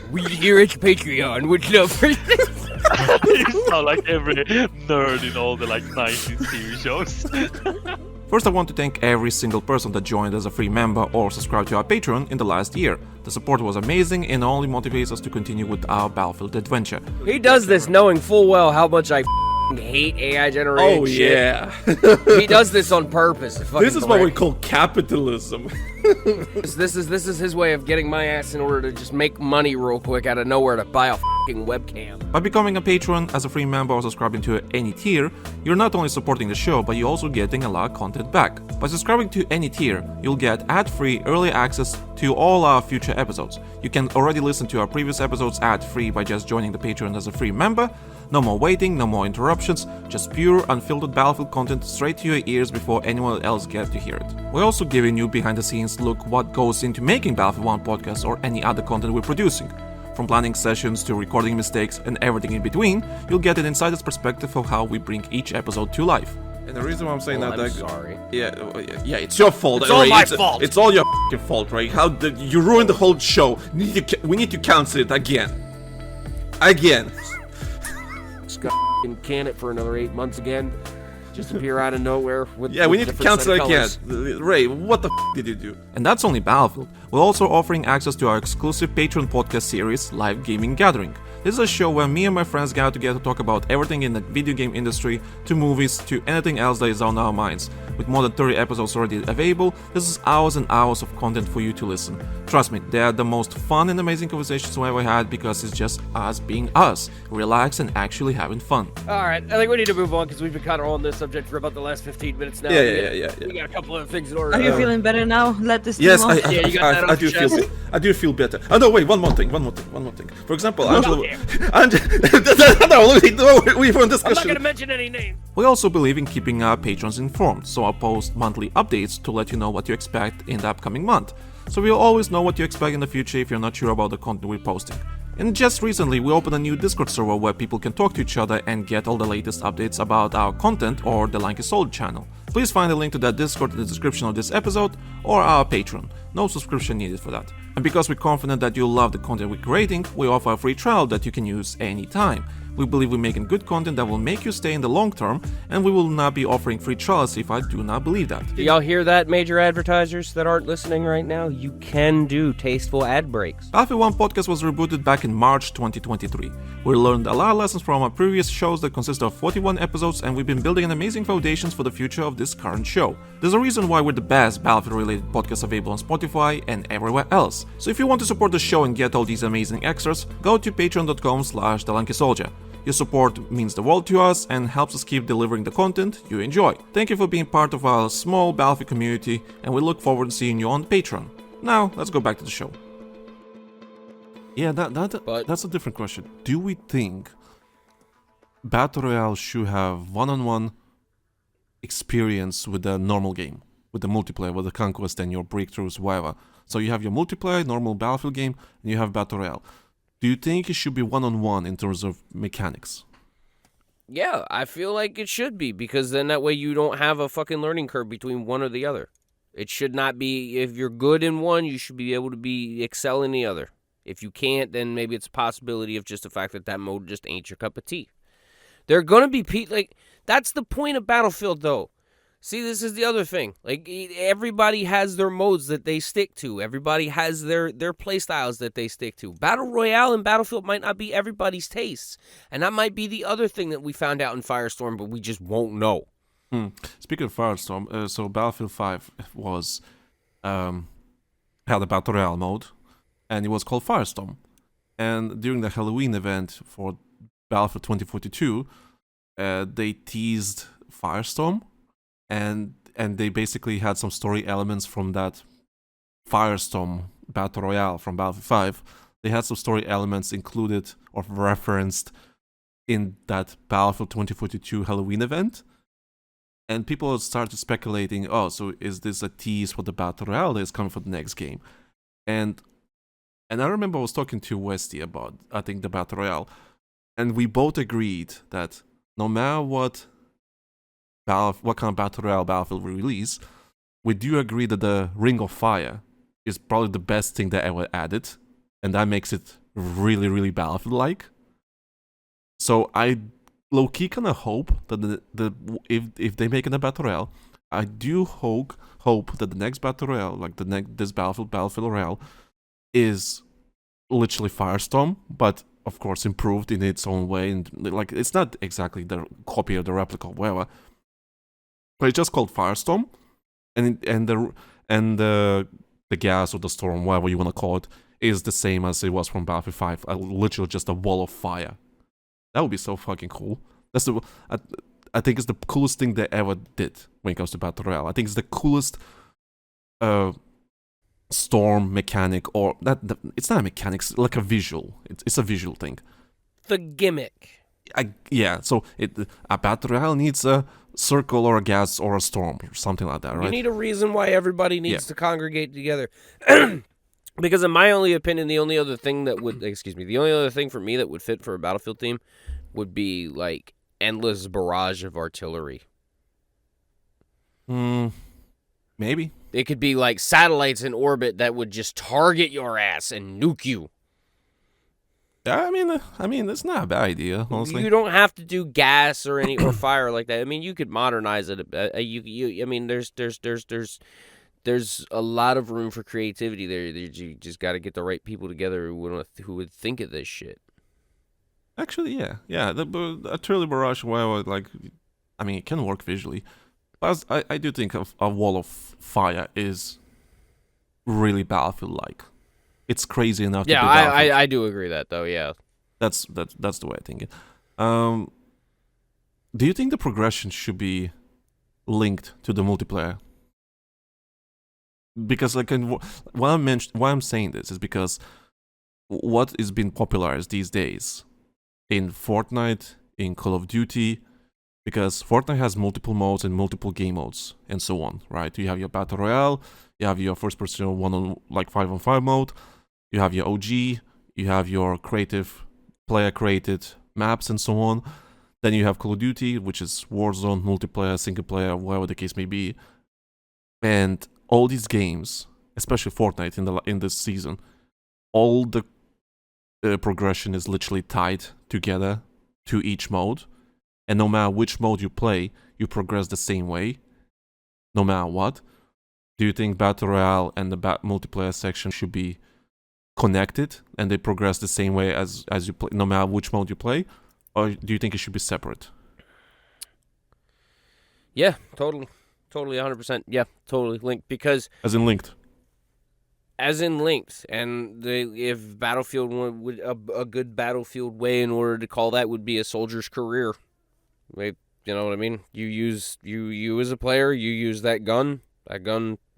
We here at Patreon would love for this. You sound like every nerd in all the 90s TV shows. First, I want to thank every single person that joined as a free member or subscribed to our Patreon in the last year. The support was amazing and only motivates us to continue with our Battlefield adventure. He does this knowing full well how much I hate AI generated shit. yeah. He does this on purpose. This is what we call capitalism. This is his way of getting my ass in order to just make money real quick out of nowhere to buy a fucking webcam. By becoming a patron as a free member or subscribing to any tier, you're not only supporting the show, but you're also getting a lot of content back. By subscribing to any tier, you'll get ad-free early access to all our future episodes. You can already listen to our previous episodes ad-free by just joining the Patreon as a free member. No more waiting, no more interruptions, just pure, unfiltered Battlefield content straight to your ears before anyone else gets to hear it. We're also giving you behind-the-scenes look what goes into making Battlefield 1 podcast or any other content we're producing. From planning sessions to recording mistakes and everything in between, you'll get an insider's perspective of how we bring each episode to life. And the reason why I'm saying I'm sorry. Yeah, it's your fault. It's all my fault. It's all your fault, Ray. You ruined the whole show. We need to cancel it again. Can can it for another 8 months again. Just appear out of nowhere with we need to cancel it again. Colors. Ray, what the did you do? And that's only Battlefield. We're also offering access to our exclusive Patreon podcast series, Live Gaming Gathering. This is a show where me and my friends gather together to talk about everything in the video game industry, to movies, to anything else that is on our minds. With more than 30 episodes already available, this is hours and hours of content for you to listen. Trust me, they are the most fun and amazing conversations we ever had because it's just us being us, relaxed and actually having fun. Alright, I think we need to move on because we've been kind of on this subject for about the last 15 minutes now. Yeah. We got a couple of things in order. Are you feeling better now? Let this Yes, team off. Yeah, you got that on I your do chest. feel. I do feel better. Oh no, wait, one more thing. For example, Angelo. damn. No, we were in I'm not discussion. going to mention any names. We also believe in keeping our patrons informed, so I post monthly updates to let you know what you expect in the upcoming month. So you'll always know what you expect in the future if you're not sure about the content we're posting. And just recently, we opened a new Discord server where people can talk to each other and get all the latest updates about our content or the Lanky Soldier channel. Please find a link to that Discord in the description of this episode or our Patreon. No subscription needed for that. And because we're confident that you'll love the content we're creating, we offer a free trial that you can use anytime. We believe we're making good content that will make you stay in the long term, and we will not be offering free trials if I do not believe that. Do y'all hear that, major advertisers that aren't listening right now? You can do tasteful ad breaks. Battlefield 1 podcast was rebooted back in March 2023. We learned a lot of lessons from our previous shows that consist of 41 episodes, and we've been building an amazing foundations for the future of this current show. There's a reason why we're the best Battlefield-related podcast available on Spotify and everywhere else. So if you want to support the show and get all these amazing extras, go to patreon.com/TheLankySoldier. Your support means the world to us and helps us keep delivering the content you enjoy. Thank you for being part of our small Battlefield community, and we look forward to seeing you on Patreon. Now, let's go back to the show. Yeah, that's a different question. Do we think Battle Royale should have one-on-one experience with the normal game, with the multiplayer, with the conquest and your breakthroughs, whatever? So you have your multiplayer, normal Battlefield game, and you have Battle Royale. Do you think it should be one-on-one in terms of mechanics? Yeah, I feel like it should be, because then that way you don't have a fucking learning curve between one or the other. It should not be, if you're good in one, you should be able to excel in the other. If you can't, then maybe it's a possibility of just the fact that mode just ain't your cup of tea. There are going to be that's the point of Battlefield, though. See, this is the other thing. Everybody has their modes that they stick to. Everybody has their play styles that they stick to. Battle Royale and Battlefield might not be everybody's tastes. And that might be the other thing that we found out in Firestorm, but we just won't know. Speaking of Firestorm, so Battlefield 5 was had a Battle Royale mode, and it was called Firestorm. And during the Halloween event for Battlefield 2042, they teased Firestorm. And they basically had some story elements from that Firestorm Battle Royale from Battlefield 5. They had some story elements included or referenced in that Battlefield 2042 Halloween event. And people started speculating, oh, so is this a tease for the Battle Royale that is coming for the next game? And I remember I was talking to Westy about, I think, the Battle Royale, and we both agreed that no matter what kind of Battle Royale Battlefield we release, we do agree that the Ring of Fire is probably the best thing they ever added, and that makes it really, really Battlefield-like. So I low-key kind of hope that if they make it a Battle Royale, I do hope that the next Battle Royale, like this Battlefield Royale, is literally Firestorm, but of course improved in its own way, and like it's not exactly the copy or the replica or whatever, but it's just called Firestorm, and the gas or the storm, whatever you want to call it, is the same as it was from Battlefield 5, literally just a wall of fire. That would be so fucking cool. I think it's the coolest thing they ever did when it comes to Battle Royale. I think it's the coolest storm mechanic, or it's not a mechanic, it's like a visual. It's a visual thing. The gimmick. Yeah, so a Battle Royale needs a circle or a gas or a storm or something like that, right? You need a reason why everybody needs to congregate together. Because in my only opinion, the only other thing for me that would fit for a Battlefield theme would be like endless barrage of artillery. Maybe. It could be like satellites in orbit that would just target your ass and nuke you. I mean, that's not a bad idea, honestly. You don't have to do gas or or fire like that. I mean, you could modernize it. I mean, there's a lot of room for creativity there. You just got to get the right people together who would think of this shit. Actually, yeah. The artillery barrage, like, I mean, it can work visually, but I do think a wall of fire is really Battlefield-like. It's crazy enough. Yeah, I do agree that though. Yeah, that's the way I think it. Do you think the progression should be linked to the multiplayer? Because like, why I'm saying this is because what is being popularized these days in Fortnite, in Call of Duty, because Fortnite has multiple modes and multiple game modes and so on, right? You have your Battle Royale, you have your first person 5-on-5 mode. You have your OG, you have your player-created maps and so on. Then you have Call of Duty, which is Warzone, multiplayer, single player, whatever the case may be. And all these games, especially Fortnite in this season, all the progression is literally tied together to each mode. And no matter which mode you play, you progress the same way, no matter what. Do you think Battle Royale and the multiplayer section should be connected and they progress the same way as you play, no matter which mode you play, or do you think it should be separate? Yeah, totally 100%. Yeah, totally linked, because as in linked, and if Battlefield would a good Battlefield way in order to call that would be a soldier's career. You know what I mean? You as a player, you use that gun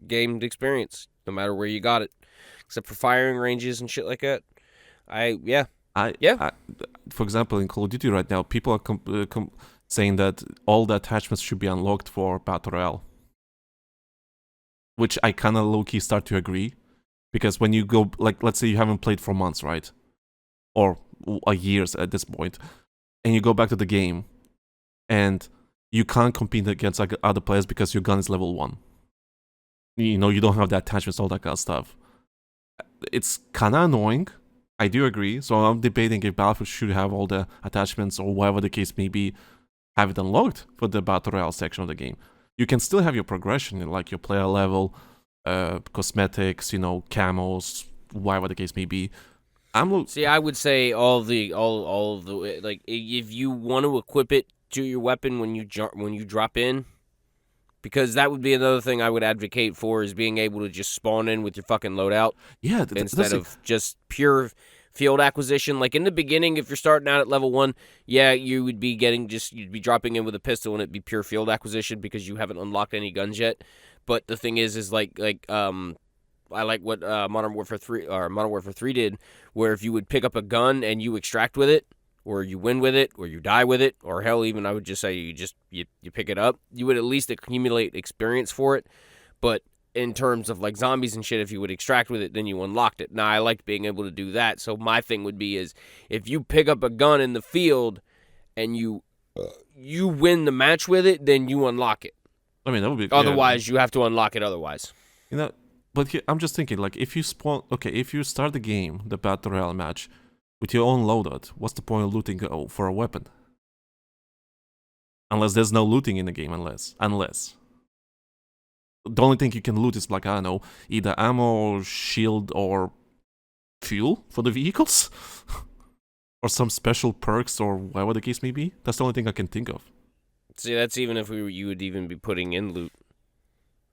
gained experience no matter where you got it. Except for firing ranges and shit like that. For example, in Call of Duty right now, people are saying that all the attachments should be unlocked for Battle Royale. Which I kind of low-key start to agree. Because when you go, like, let's say you haven't played for months, right? Or years at this point. And you go back to the game. And you can't compete against like other players because your gun is level 1. You know, you don't have the attachments, all that kind of stuff. It's kind of annoying. I do agree. So I'm debating if Battlefield should have all the attachments or whatever the case may be, have it unlocked for the Battle Royale section of the game. You can still have your progression, like your player level, cosmetics, camos, whatever the case may be. I would say all of the like, if you want to equip it to your weapon when you drop in. Because that would be another thing I would advocate for, is being able to just spawn in with your fucking loadout. Yeah. Instead of just pure field acquisition. Like in the beginning, if you're starting out at level 1, yeah, you'd be dropping in with a pistol and it'd be pure field acquisition because you haven't unlocked any guns yet. But the thing is like I like what Modern Warfare 3 did, where if you would pick up a gun and you extract with it, or you win with it, or you die with it, or hell, even I would just say you pick it up. You would at least accumulate experience for it. But in terms of like zombies and shit, if you would extract with it, then you unlocked it. Now, I like being able to do that. So my thing would be is if you pick up a gun in the field and you win the match with it, then you unlock it. I mean, that would be... Otherwise, you have to unlock it otherwise. You know, but here, I'm just thinking, like, if you spawn... Okay, if you start the game, the Battle Royale match, with your own loadout, what's the point of looting for a weapon? Unless there's no looting in the game, unless. The only thing you can loot is, like, I don't know, either ammo, or shield, or fuel for the vehicles? Or some special perks, or whatever the case may be. That's the only thing I can think of. See, that's even if you would even be putting in loot.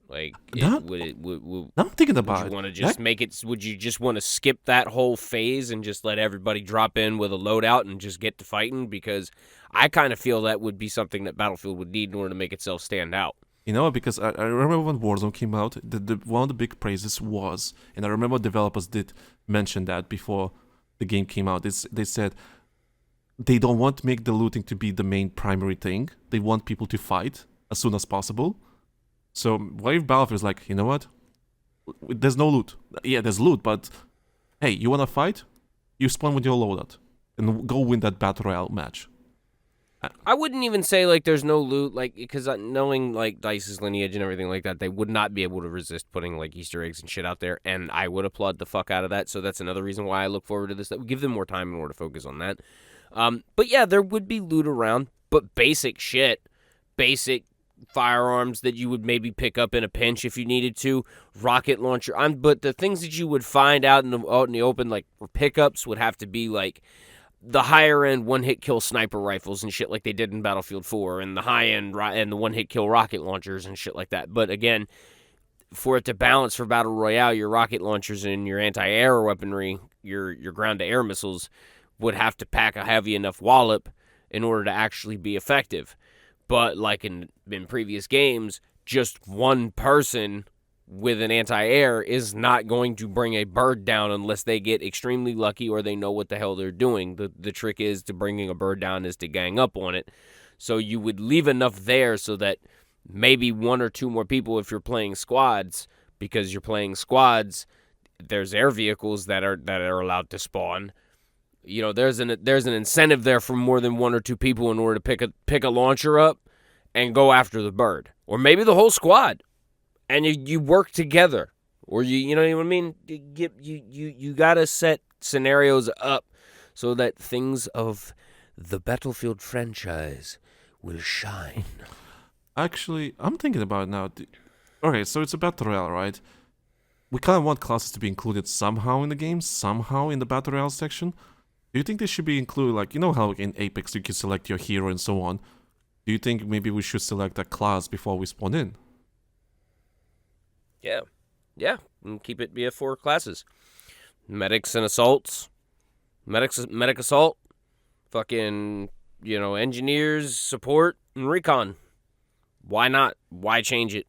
Like, I'm thinking about would you want to just make it? Would you just want to skip that whole phase and just let everybody drop in with a loadout and just get to fighting? Because I kind of feel that would be something that Battlefield would need in order to make itself stand out. You know, because I remember when Warzone came out, one of the big praises was, and I remember developers did mention that before the game came out. They said they don't want to make the looting to be the main primary thing. They want people to fight as soon as possible. So what if Battlefield's like, you know what? There's no loot. Yeah, there's loot, but hey, you wanna fight? You spawn with your loadout and go win that Battle Royale match. I wouldn't even say like there's no loot, like because knowing like DICE's lineage and everything like that, they would not be able to resist putting like Easter eggs and shit out there, and I would applaud the fuck out of that. So that's another reason why I look forward to this. That would give them more time in order to focus on that. But yeah, there would be loot around, but basic shit, basic firearms that you would maybe pick up in a pinch if you needed to, rocket launcher. But the things that you would find out in the open, like for pickups, would have to be like the higher end one-hit kill sniper rifles and shit like they did in Battlefield 4, and the high end and the one-hit kill rocket launchers and shit like that. But again, for it to balance for Battle Royale, your rocket launchers and your anti-air weaponry, your ground-to-air missiles would have to pack a heavy enough wallop in order to actually be effective. But like in previous games, just one person with an anti-air is not going to bring a bird down unless they get extremely lucky or they know what the hell they're doing. The trick is to bringing a bird down is to gang up on it. So you would leave enough there so that maybe one or two more people, if you're playing squads, because you're playing squads, there's air vehicles that are allowed to spawn. You know, there's an incentive there for more than one or two people in order to pick a launcher up and go after the bird, or maybe the whole squad, and you work together, or you know what I mean. You gotta set scenarios up so that things of the Battlefield franchise will shine. Actually, I'm thinking about it now. Okay, so it's a Battle Royale, right? We kind of want classes to be included somehow in the game, somehow in the Battle Royale section. Do you think they should be included, like, you know how in Apex you can select your hero and so on? Do you think maybe we should select a class before we spawn in? Yeah, and keep it via 4 classes. Medics and assaults. Medic assault. Fucking, engineers, support, and recon. Why not? Why change it?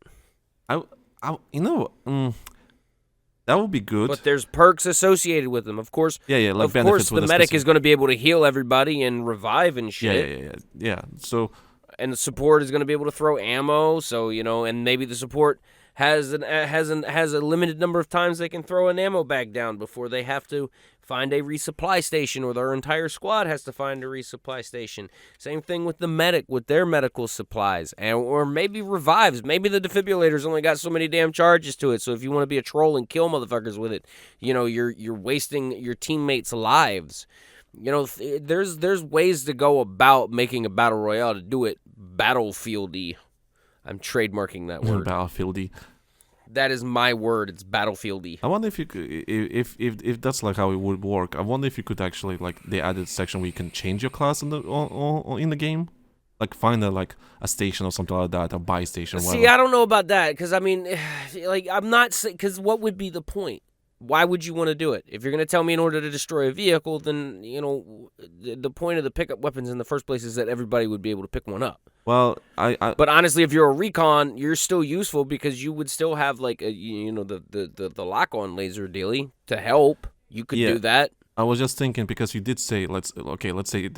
That would be good. But there's perks associated with them, of course. Yeah, like of course, the medic is going to be able to heal everybody and revive and shit. Yeah. So, and the support is going to be able to throw ammo. So and maybe the support has a limited number of times they can throw an ammo bag down before they have to find a resupply station, or their entire squad has to find a resupply station. Same thing with the medic, with their medical supplies, or maybe revives. Maybe the defibrillator's only got so many damn charges to it, so if you want to be a troll and kill motherfuckers with it, you're wasting your teammates' lives. There's ways to go about making a battle royale to do it battlefieldy. I'm trademarking that word. Battlefieldy. That is my word. It's battlefieldy. I wonder if you could, if that's like how it would work. I wonder if you could actually, like, they added a section where you can change your class in the game, like find a station or something like that, a buy station. See, whatever. I don't know about that, because I mean, like, I'm not, because what would be the point? Why would you want to do it? If you're going to tell me in order to destroy a vehicle, then, the point of the pickup weapons in the first place is that everybody would be able to pick one up. Well, But honestly, if you're a recon, you're still useful because you would still have, like, the lock-on laser dealy to help. You could do that. I was just thinking because you did say let's say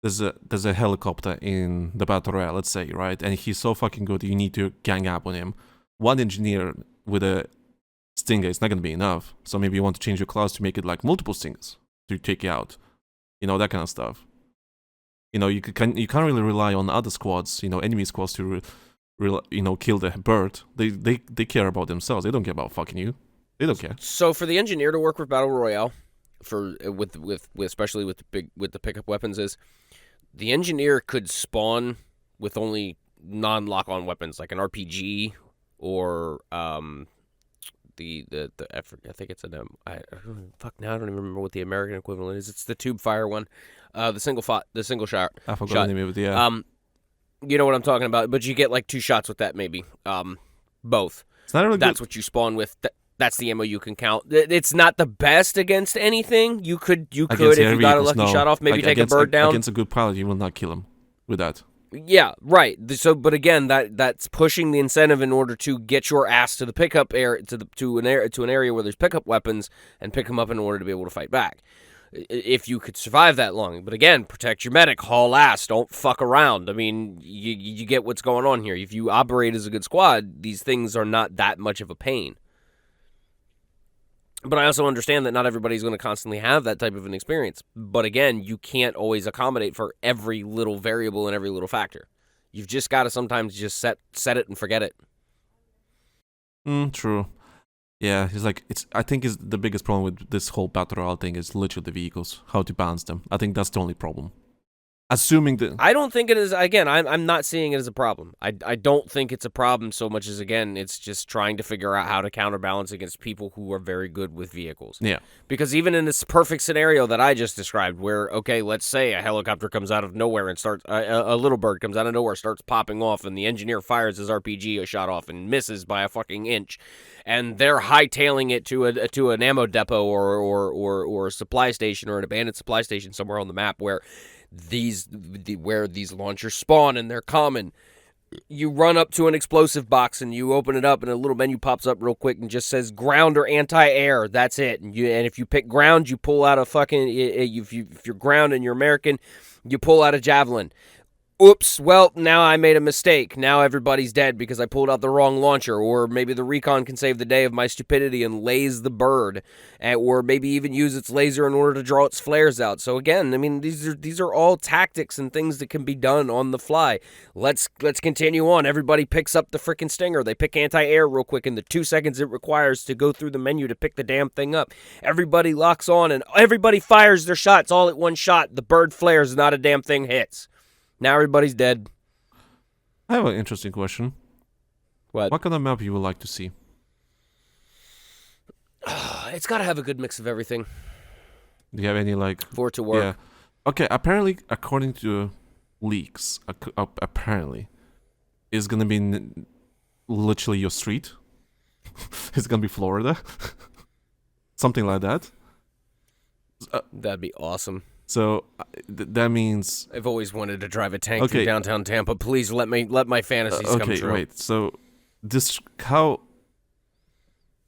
there's a helicopter in the Battle Royale, let's say, right? And he's so fucking good, you need to gang up on him. One engineer with a Stinger is not gonna be enough. So maybe you want to change your class to make it like multiple Stingers to take you out. You know, that kind of stuff. You know, you can't really rely on other squads, you know, enemy squads to kill the bird. They care about themselves. They don't care about fucking you. They don't care. So for the engineer to work with Battle Royale, with especially with the pickup weapons, is the engineer could spawn with only non-lock-on weapons like an RPG or I think it's an I don't even remember what the American equivalent is. It's the tube fire one, the single shot. I forgot the name of it. Yeah. You know what I'm talking about, but you get like 2 shots with that maybe. Both. It's not really That's what you spawn with. That's the ammo you can count. It's not the best against anything. You could if you got a lucky shot off, maybe take a bird down. Against a good pilot, you will not kill him with that. Yeah, right. So, but again, that's pushing the incentive in order to get your ass to the pickup area, to an area where there's pickup weapons, and pick them up in order to be able to fight back. If you could survive that long. But again, protect your medic, haul ass, don't fuck around. I mean, you get what's going on here. If you operate as a good squad, these things are not that much of a pain. But I also understand that not everybody's going to constantly have that type of an experience. But again, you can't always accommodate for every little variable and every little factor. You've just got to sometimes just set it and forget it. True. Yeah, I think the biggest problem with this whole Battle Royale thing is literally the vehicles, how to balance them. I think that's the only problem. Assuming that... I don't think it is... Again, I'm not seeing it as a problem. I don't think it's a problem so much as, again, it's just trying to figure out how to counterbalance against people who are very good with vehicles. Yeah. Because even in this perfect scenario that I just described, where, okay, let's say a helicopter comes out of nowhere and starts... a little bird comes out of nowhere, starts popping off, and the engineer fires his RPG a shot off and misses by a fucking inch, and they're hightailing it to an ammo depot or a supply station or an abandoned supply station somewhere on the map where these launchers spawn and they're common. You run up to an explosive box and you open it up and a little menu pops up real quick and just says ground or anti-air. That's it. And if you pick ground, you pull out a fucking... If you're ground and you're American, you pull out a javelin. Oops, well, now I made a mistake. Now everybody's dead because I pulled out the wrong launcher. Or maybe the recon can save the day of my stupidity and lays the bird. Or maybe even use its laser in order to draw its flares out. So again, I mean, these are all tactics and things that can be done on the fly. Let's continue on. Everybody picks up the freaking Stinger. They pick anti-air real quick in the 2 seconds it requires to go through the menu to pick the damn thing up. Everybody locks on and everybody fires their shots all at one shot. The bird flares, not a damn thing hits. Now everybody's dead. I have an interesting question. What kind of map you would like to see? It's got to have a good mix of everything. Do you have any for it to work? Yeah. Okay. Apparently, according to leaks, apparently, it's gonna be literally your street. It's gonna be Florida, something like that. That'd be awesome. So that means I've always wanted to drive a tank through downtown Tampa. Please let my fantasies come true. Okay, wait. So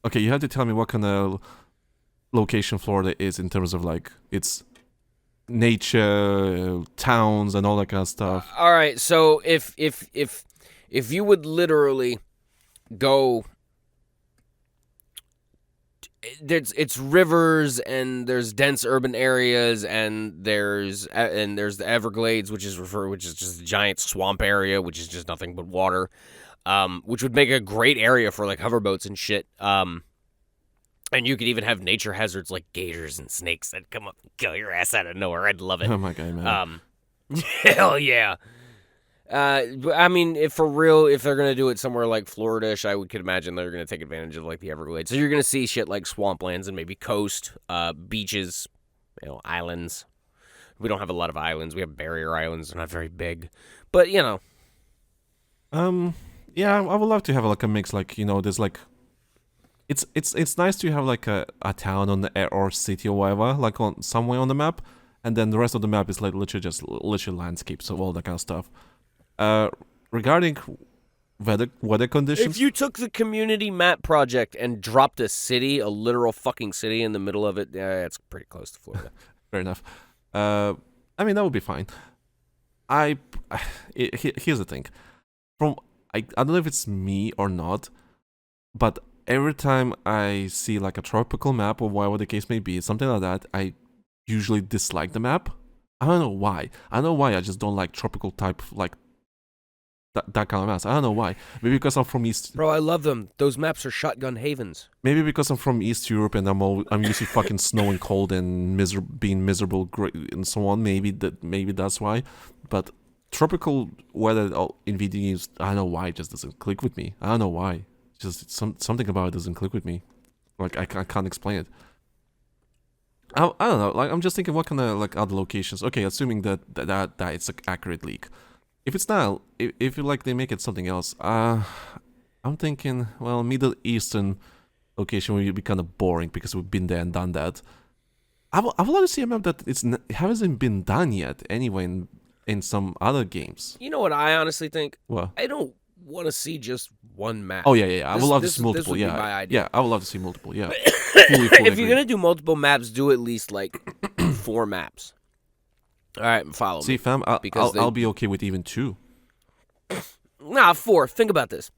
Okay, you have to tell me what kind of location Florida is in terms of its nature, towns, and all that kind of stuff. All right. So if you would literally go. It's rivers and there's dense urban areas and there's the Everglades, which is just a giant swamp area, which is just nothing but water, which would make a great area for hoverboats and shit. And you could even have nature hazards like gators and snakes that come up and kill your ass out of nowhere. I'd love it. Oh my god, man. Hell yeah. I mean, if they're gonna do it somewhere like Florida-ish, I could imagine they're gonna take advantage of the Everglades. So you're gonna see shit like swamplands and maybe coast, beaches, islands. We don't have a lot of islands. We have barrier islands. They're not very big, but yeah, I would love to have a mix. There's it's nice to have a town on the or city or whatever, on somewhere on the map, and then the rest of the map is literally landscapes of all that kind of stuff. Regarding weather conditions. If you took the community map project and dropped a city, a literal fucking city in the middle of it, it's pretty close to Florida. Fair enough. I mean, that would be fine. Here's the thing. I don't know if it's me or not, but every time I see like a tropical map or whatever the case may be, something like that, I usually dislike the map. I don't know why. I don't know why I just don't like tropical type, like that kind of maps. I don't know why. Maybe because I'm from East. Bro, I love them. Those maps are shotgun havens. Maybe because I'm from East Europe and I'm used to fucking snow and cold and being miserable and so on. Maybe that's why. But tropical weather in video games, I don't know why it just doesn't click with me. I don't know why. Just something about it doesn't click with me. Like I can't explain it. I don't know. Like I'm just thinking, what kind of like other locations? Okay, assuming that it's an accurate leak. If it's not, if you like they make it something else, I'm thinking, well, Middle Eastern location would be kind of boring because we've been there and done that. I would love to see a map that hasn't been done yet anyway in some other games. You know what I honestly think? What? I don't want to see just one map. Oh yeah. I would love to see multiple. This would be my idea. Yeah, I would love to see multiple. Yeah. fully If you're gonna do multiple maps, do at least like 4 maps. All right, follow me. See, fam, I'll be okay with even 2. Nah, 4. Think about this.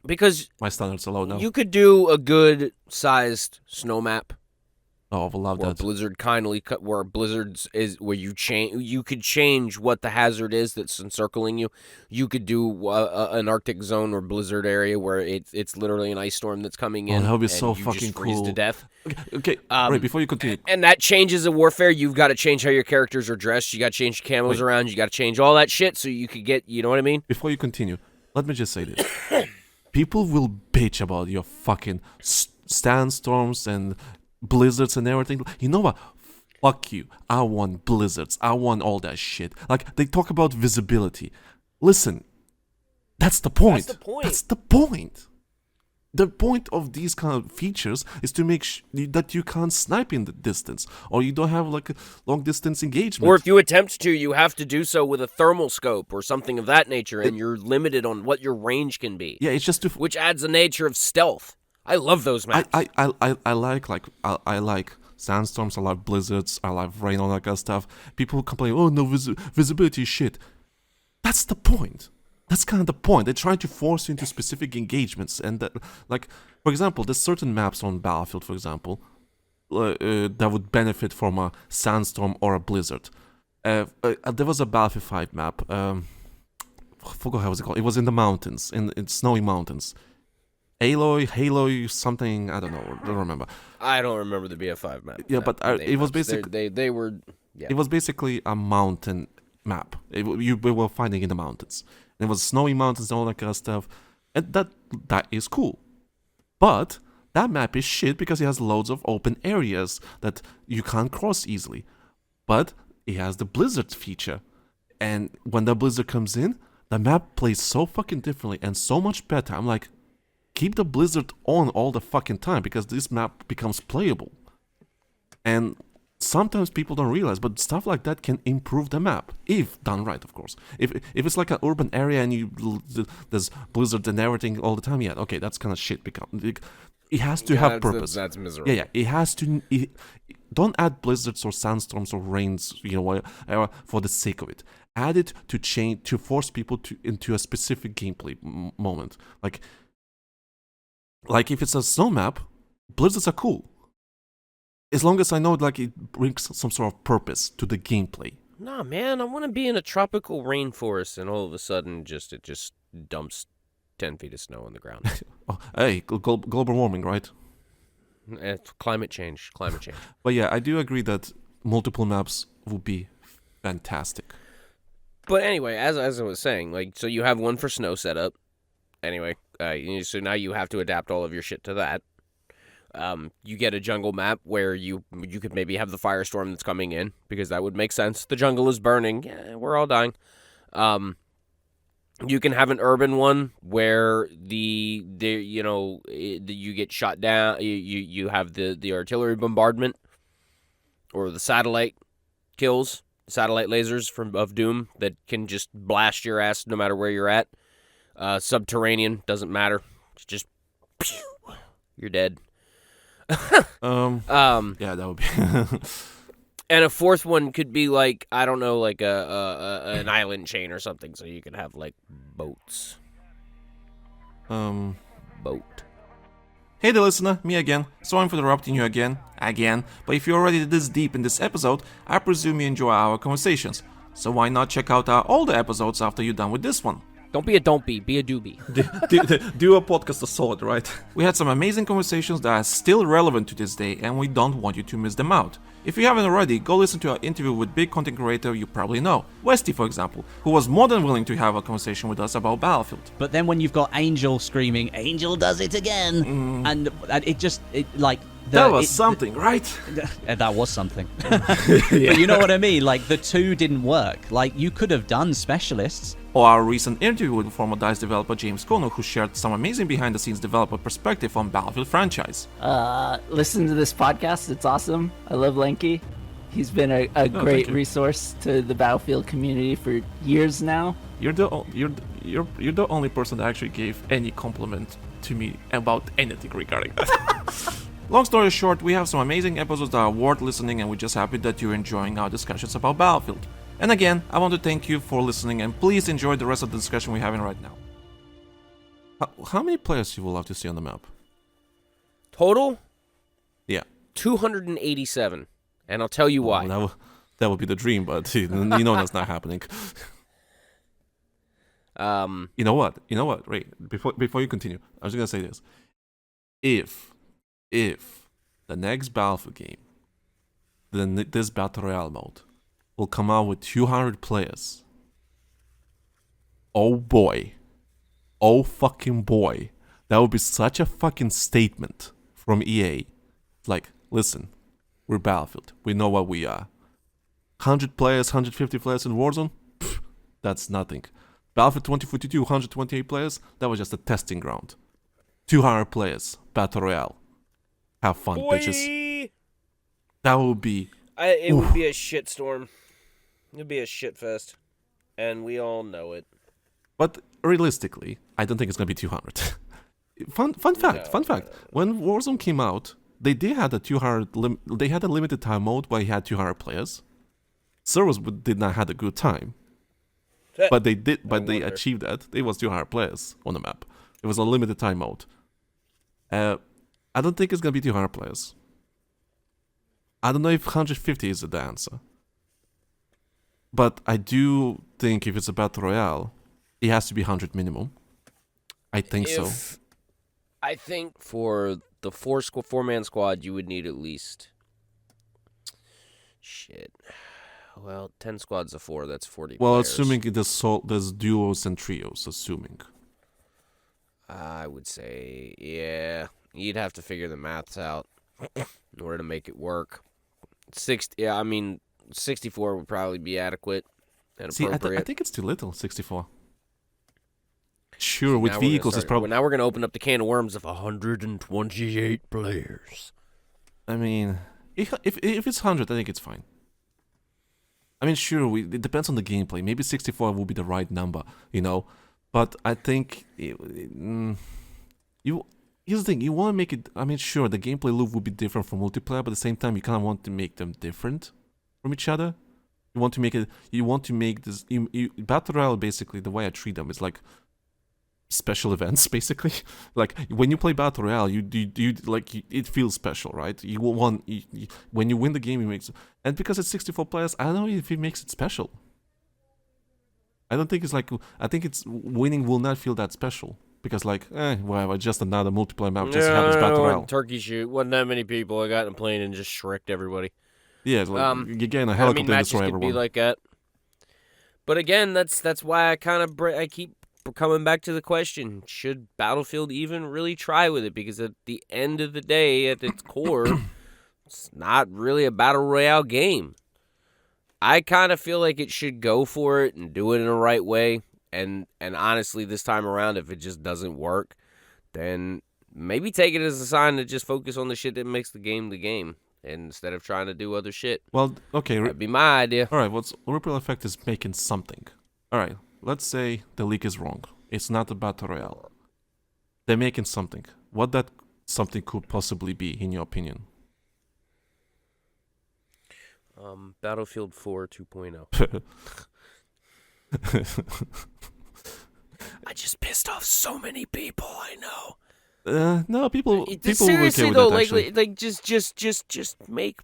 Because my standards are low now. You could do a good sized snow map. Oh, I would love that. Blizzard kindly cut where blizzards is where you could change what the hazard is that's encircling you. You could do an Arctic zone or blizzard area where it's literally an ice storm that's coming in. Oh, that would be and so you fucking just freeze cool. to death. Okay. Right, before you continue. And that changes the warfare. You've got to change how your characters are dressed. You got to change camos around. You got to change all that shit so you could get, you know what I mean? Before you continue, let me just say this. People will bitch about your fucking sandstorms and blizzards and everything. You know what? Fuck you. I want blizzards. I want all that shit. Like, they talk about visibility. Listen, that's the point. That's the point. The point of these kind of features is to make that you can't snipe in the distance, or you don't have like a long distance engagement. Or if you attempt to, you have to do so with a thermal scope or something of that nature, and you're limited on what your range can be. Yeah, it's just to which adds a nature of stealth. I love those maps. I like sandstorms. I like blizzards. I like rain, all that kind of stuff. People complain, oh no, visibility is shit. That's the point. That's kind of the point. They're trying to force you into specific engagements, and like, for example, there's certain maps on Battlefield, for example, that would benefit from a sandstorm or a blizzard. There was a Battlefield 5 map. I forgot how it was called. It was in the mountains, in snowy mountains. Halo, something. I don't know. Don't remember. I don't remember the BF5 map. Yeah, but it was basically they were. Yeah. It was basically a mountain map. We were finding in the mountains. And it was snowy mountains and all that kind of stuff. And that is cool. But that map is shit because it has loads of open areas that you can't cross easily. But it has the blizzard feature. And when the blizzard comes in, the map plays so fucking differently and so much better. I'm like, keep the blizzard on all the fucking time because this map becomes playable. And sometimes people don't realize, but stuff like that can improve the map if done right, of course. If it's like an urban area and there's blizzard and everything all the time, yeah, okay, that's kind of shit. It has to have purpose. That's miserable. Yeah, it has to. Don't add blizzards or sandstorms or rains, for the sake of it. Add it to force people into a specific gameplay moment. Like if it's a snow map, blizzards are cool. As long as I know, like, it brings some sort of purpose to the gameplay. Nah, man, I want to be in a tropical rainforest, and all of a sudden, it just dumps 10 feet of snow on the ground. Oh, hey, global warming, right? It's climate change. But yeah, I do agree that multiple maps would be fantastic. But anyway, as I was saying, like, so you have one for snow setup. Anyway, so now you have to adapt all of your shit to that. You get a jungle map where you could maybe have the firestorm that's coming in, because that would make sense. The jungle is burning. Yeah, we're all dying. You can have an urban one where you get shot down. You have the artillery bombardment or the satellite kills, satellite lasers of doom that can just blast your ass no matter where you're at. Subterranean, doesn't matter. It's just, pew, you're dead. Yeah, that would be. And a fourth one could be like, I don't know, like an island chain or something, so you could have like boats. Boat. Hey there, listener, me again. Sorry for interrupting you again. But if you're already this deep in this episode, I presume you enjoy our conversations. So why not check out our older episodes after you're done with this one? Don't be a doobie. Do a podcast of solid, right? We had some amazing conversations that are still relevant to this day, and we don't want you to miss them out. If you haven't already, go listen to our interview with big content creator you probably know, Westy for example, who was more than willing to have a conversation with us about Battlefield. But then when you've got Angel screaming, "Angel does it again," and it just, right? That was something. That was something. But you know what I mean? Like, the two didn't work. Like, you could have done specialists. Or our recent interview with former DICE developer James Conner, who shared some amazing behind-the-scenes developer perspective on Battlefield franchise. Listen to this podcast. It's awesome. I love Lanky. He's been a great resource to the Battlefield community for years now. You're the only person that actually gave any compliment to me about anything regarding that. Long story short, we have some amazing episodes that are worth listening, and we're just happy that you're enjoying our discussions about Battlefield. And again, I want to thank you for listening, and please enjoy the rest of the discussion we're having right now. How many players you will love to see on the map? Total? Yeah. 287. And I'll tell you why. That would be the dream, but you know that's not happening. You know what, Ray? Before you continue, I was gonna say this: if the next Battlefield game, this Battle Royale mode, will come out with 200 players, oh fucking boy, that would be such a fucking statement from EA. Like, listen, we're Battlefield, we know what we are. 100 players, 150 players in Warzone, pfft, that's nothing. Battlefield 2042, 128 players, that was just a testing ground. 200 players, Battle Royale. Have fun, bitches. That would be... It would be a shitstorm. It would be a shitfest. And we all know it. But realistically, I don't think it's going to be 200. Fun fact. When Warzone came out, they did have they had a limited time mode where you had 200 players. Servers did not have a good time. But they achieved that. It was 200 players on the map. It was a limited time mode. I don't think it's going to be 200 players. I don't know if 150 is the answer. But I do think if it's a Battle Royale, it has to be 100 minimum. I think so. I think for the four-man squad, you would need at least... Shit. Well, 10 squads of 4, that's 40 Well, players. assuming there's duos and trios, assuming. I would say, yeah. You'd have to figure the maths out in order to make it work. 64 would probably be adequate and appropriate. I think it's too little, 64. Sure, with vehicles it's probably... Now we're going to open up the can of worms of 128 players. I mean, if it's 100, I think it's fine. I mean, sure, it depends on the gameplay. Maybe 64 will be the right number, you know? But I think... Here's the thing, you want to make it... I mean, sure, the gameplay loop will be different from multiplayer, but at the same time, you kind of want to make them different from each other. You want to make it... You want to make this... Battle Royale, basically, the way I treat them is like special events, basically. Like, when you play Battle Royale, it feels special, right? You want... when you win the game, it makes... And because it's 64 players, I don't know if it makes it special. I don't think it's like... I think it's... Winning will not feel that special. Because, whatever, just another multiplayer map, just have this Battle Royale. Turkey shoot. Wasn't that many people. I got in a plane and just shreked everybody. Yeah, you're getting a helicopter and destroy everyone. Could be like that. But again, that's why I keep coming back to the question: should Battlefield even really try with it? Because at the end of the day, at its core, it's not really a Battle Royale game. I kind of feel like it should go for it and do it in the right way. And honestly, this time around, if it just doesn't work, then maybe take it as a sign to just focus on the shit that makes the game, instead of trying to do other shit. Well, okay. That'd be my idea. All right, Ripple Effect is making something. All right, let's say the leak is wrong. It's not a battle royale. They're making something. What that something could possibly be, in your opinion? Battlefield 4 2.0. I just pissed off so many people. I know. No, people Seriously will be okay though, with that, actually. like just make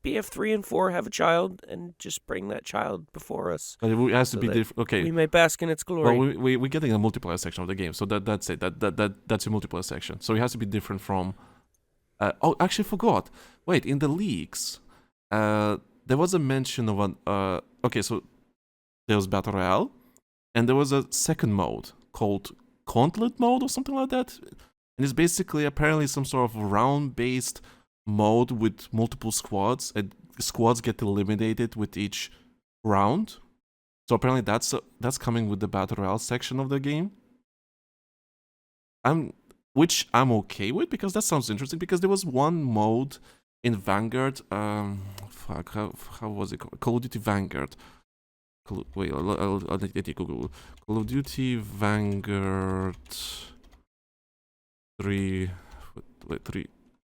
BF3 and 4 have a child and just bring that child before us. But it has to so be that different. Okay. We may bask in its glory. Well, we're getting a multiplayer section of the game, so that's it. That's your multiplayer section. So it has to be different from. Oh, actually, forgot. Wait, in the leaks, there was a mention of an. Okay, so there was Battle Royale, and there was a second mode called Gauntlet mode or something like that, and it's basically apparently some sort of round-based mode with multiple squads, and squads get eliminated with each round. So apparently that's coming with the Battle Royale section of the game. Which I'm okay with, because that sounds interesting, because there was one mode in Vanguard, fuck, how was it called? Call of Duty Vanguard. Wait, I'll let you Google. Call of Duty Vanguard 3,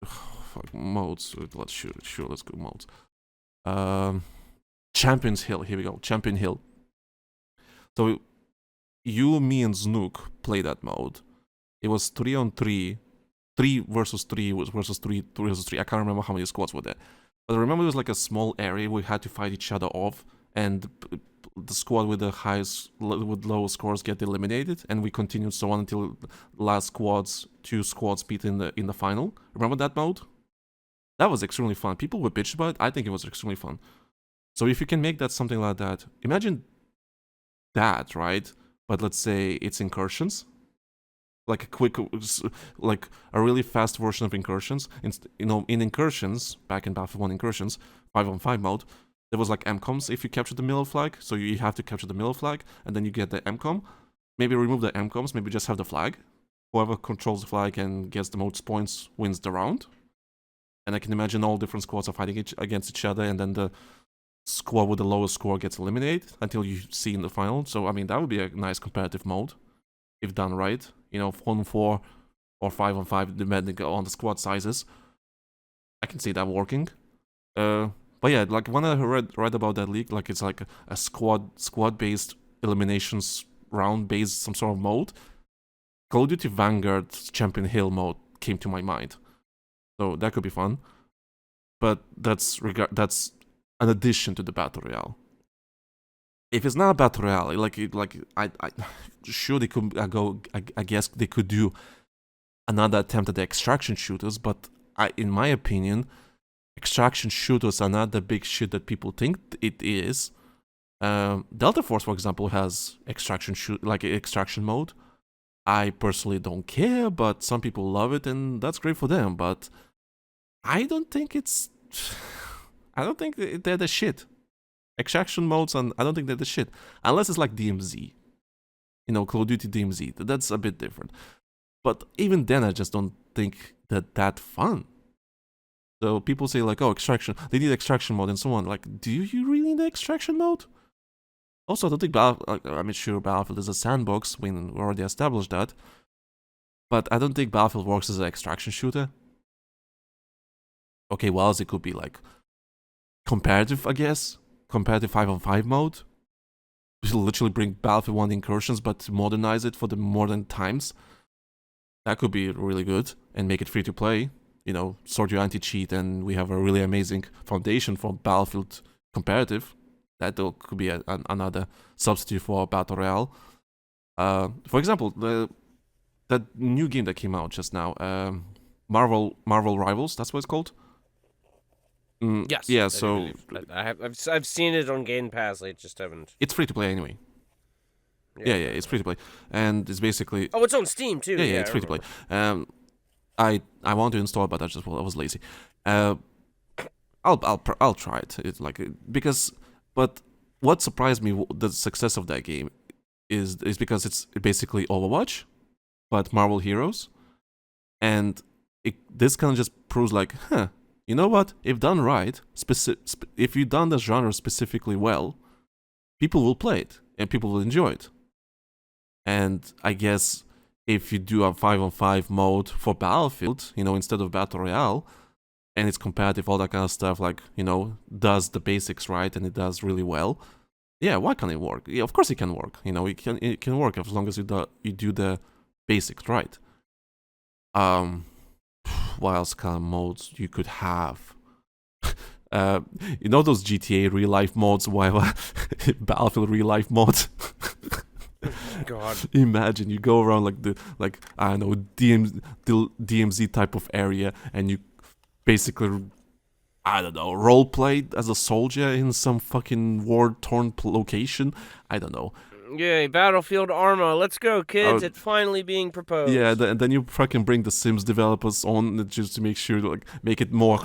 fuck, modes. Let's go modes. Champions Hill, here we go, Champion Hill. So, you, me, and Znook play that mode. It was 3-on-3, 3 versus 3 versus 3 versus 3. I can't remember how many squads were there. But I remember it was like a small area we had to fight each other off, and the squad with the highest, with lowest scores get eliminated, and we continued so on until last squads, 2 squads beat in the final. Remember that mode? That was extremely fun. People were bitched about it. I think it was extremely fun. So if you can make that something like that, imagine that, right? But let's say it's incursions, like a quick, like a really fast version of incursions. In incursions, back in Battlefield 1 incursions, 5-on-5 mode, there was like MCOMs if you capture the middle flag. So you have to capture the middle flag, and then you get the MCOM. Maybe remove the MCOMs, maybe just have the flag. Whoever controls the flag and gets the most points wins the round. And I can imagine all different squads are fighting against each other, and then the squad with the lowest score gets eliminated until you see in the final. So, I mean, that would be a nice competitive mode, if done right. 4-on-4 or 5-on-5, depending on the squad sizes. I can see that working. But yeah, like when I read about that league, like it's like a squad-based eliminations round-based some sort of mode. Call of Duty Vanguard Champion Hill mode came to my mind. So that could be fun. But that's an addition to the Battle Royale. If it's not a Battle Royale, I sure they could I guess they could do another attempt at the extraction shooters, but in my opinion, extraction shooters are not the big shit that people think it is. Delta Force, for example, has extraction mode. I personally don't care, but some people love it, and that's great for them. But I don't think they're the shit. Extraction modes, and I don't think they're the shit. Unless it's like DMZ. Call of Duty DMZ. That's a bit different. But even then, I just don't think that fun. So people say like, oh, extraction. They need extraction mode and so on. Like, do you really need the extraction mode? Also, I don't think I'm sure Battlefield is a sandbox. We already established that. But I don't think Battlefield works as an extraction shooter. Okay, well, it could be like comparative, I guess. Comparative 5-on-5 mode. We should literally bring Battlefield 1 incursions, but modernize it for the modern times. That could be really good, and make it free to play. Sort your anti-cheat, and we have a really amazing foundation for Battlefield comparative. That could be another substitute for Battle Royale. For example, that new game that came out just now, Marvel Rivals. That's what it's called. Yes. Yeah. So I've seen it on Game Pass. I just haven't. It's free to play anyway. Yeah, it's free to play, and it's basically. Oh, it's on Steam too. Yeah, it's free to play. I want to install it, but I was lazy. I'll try it. It's because. But what surprised me, the success of that game, is because it's basically Overwatch, but Marvel Heroes, and this kind of just proves like, you know what? If done right, if you've done the genre specifically well, people will play it and people will enjoy it. And I guess if you do a 5-on-5 mode for Battlefield, instead of Battle Royale, and it's competitive, all that kind of stuff, like, does the basics right and it does really well, yeah, why can't it work? Yeah, of course it can work. It can work as long as you do the basics right. What else kind of modes you could have? Those GTA real life modes, while Battlefield real life modes. God. Imagine you go around like I don't know, DMZ type of area, and you basically, I don't know, role play as a soldier in some fucking war-torn location. I don't know. Yay, Battlefield Arma. Let's go, kids. It's finally being proposed. Yeah, and then you fucking bring the Sims developers on just to make sure, like, make it more,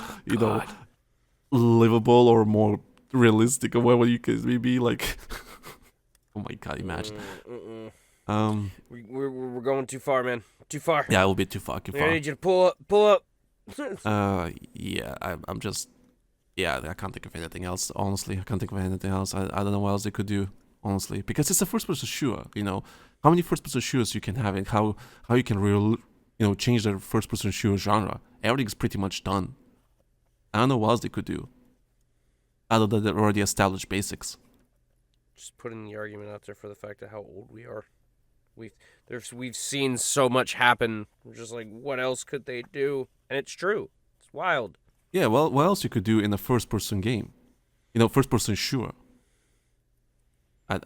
livable or more realistic or whatever you can maybe, like... Oh my god, imagine. We're going too far, man. Too far. Yeah, it will be too fucking far. I need you to pull up. Yeah, I'm just... Yeah, I can't think of anything else, honestly. I can't think of anything else. I don't know what else they could do. Honestly, because it's a first-person shooter, how many first-person shooters you can have, and how you can change the first-person shooter genre. Everything's pretty much done. I don't know what else they could do, other than the already established basics. Just putting the argument out there for the fact of how old we are. We've seen so much happen. We're just like, what else could they do? And it's true. It's wild. Yeah, well, what else you could do in a first-person game? First-person shooter.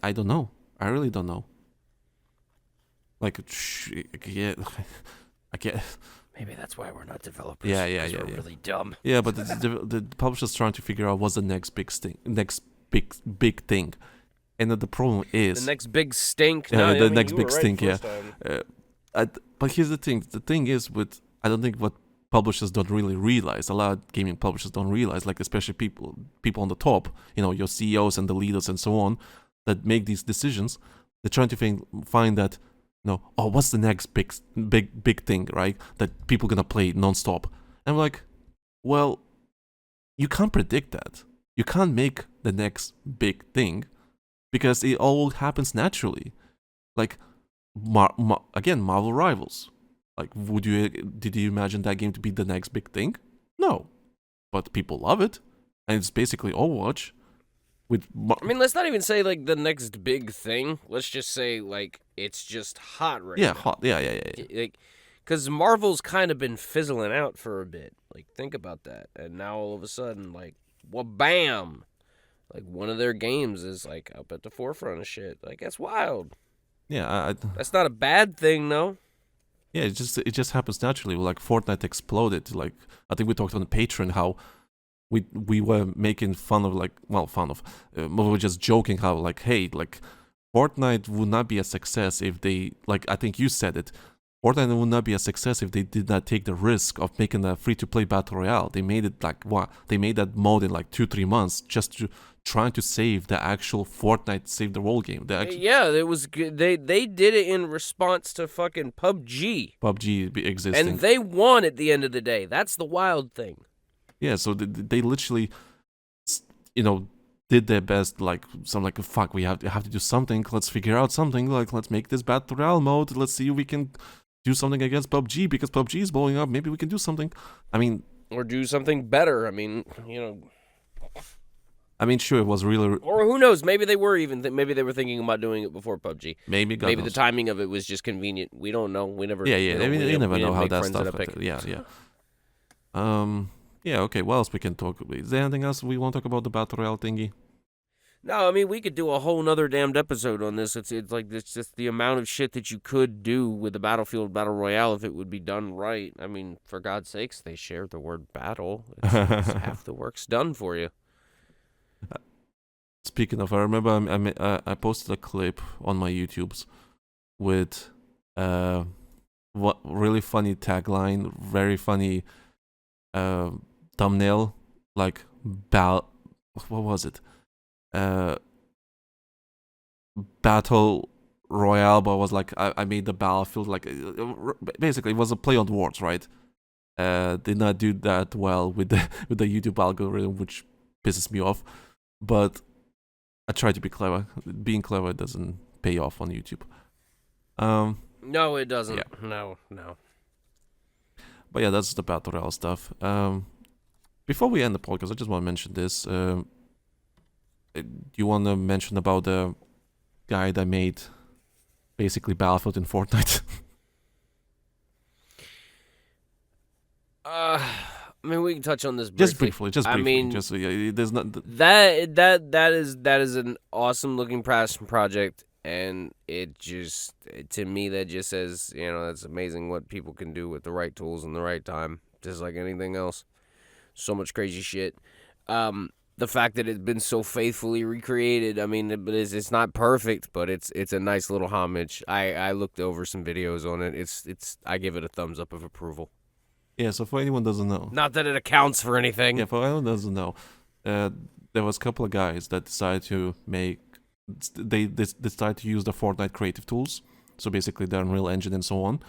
I don't know. I really don't know. Like, yeah, I can't. Maybe that's why we're not developers. Yeah. We're really dumb. Yeah, but the publisher's trying to figure out what's the next big thing, and the problem is the next big stink. Next big stink. Yeah. But here's the thing. The thing is, I don't think what publishers don't really realize. A lot of gaming publishers don't realize, like especially people on the top. Your CEOs and the leaders and so on, that make these decisions. They're trying to find that, what's the next big thing, right? That people gonna play nonstop. And I'm like, well, you can't predict that. You can't make the next big thing, because it all happens naturally. Like, again, Marvel Rivals. Like, did you imagine that game to be the next big thing? No, but people love it, and it's basically Overwatch. Let's not even say, like, the next big thing. Let's just say, like, it's just hot right now. Yeah, hot. Yeah. Like, because Marvel's kind of been fizzling out for a bit. Like, think about that. And now all of a sudden, like, bam! Like, one of their games is, like, up at the forefront of shit. Like, that's wild. Yeah, that's not a bad thing, though. Yeah, it just happens naturally. Like, Fortnite exploded. Like, I think we talked on the Patreon how we were making fun of, like, we were just joking how, like, hey, like, Fortnite would not be a success if they, like, I think you said it, Fortnite would not be a success if they did not take the risk of making a free-to-play Battle Royale. They made it, like, they made that mode in, like, 2-3 months just to trying to save the actual Fortnite Save the World game. Yeah, it was good. They did it in response to fucking PUBG. PUBG existing. And they won at the end of the day. That's the wild thing. Yeah, so they literally, did their best. Like, fuck, we have to do something. Let's figure out something. Like, let's make this Battle Royale mode. Let's see if we can do something against PUBG, because PUBG is blowing up. Maybe we can do something. Or do something better. Sure, it was really. Or who knows? Maybe they were thinking about doing it before PUBG. Maybe the timing of it was just convenient. We don't know. We never. Yeah. You never know how that stuff. Yeah. Yeah, okay, what else we can talk about? Is there anything else we want to talk about the Battle Royale thingy? No, we could do a whole nother damned episode on this. It's just the amount of shit that you could do with the Battlefield Battle Royale if it would be done right. For God's sakes, they share the word battle. It's half the work's done for you. Speaking of, I remember I posted a clip on my YouTubes with what really funny tagline, very funny thumbnail, like what was it? Battle Royale, but was like I made the Battlefield, like basically it was a play on words, right? Did not do that well with the YouTube algorithm, which pisses me off. But I try to be clever. Being clever doesn't pay off on YouTube. No, it doesn't. Yeah. No. But yeah, that's the Battle Royale stuff. Before we end the podcast, I just want to mention this. You want to mention about the guy that made basically Battlefield in Fortnite? I mean, we can touch on this Just briefly. briefly. I mean, there's not. that is an awesome looking passion project, and it just, to me, that just says, that's amazing what people can do with the right tools and the right time, just like anything else. So much crazy shit. The fact that it's been so faithfully recreated, I mean, it's not perfect, but it's a nice little homage. I looked over some videos on it. I give it a thumbs up of approval. Yeah, so for anyone who doesn't know. Not that it accounts for anything. Yeah, for anyone who doesn't know, there was a couple of guys that decided to make. They decided to use the Fortnite creative tools, so basically the Unreal Engine and so on,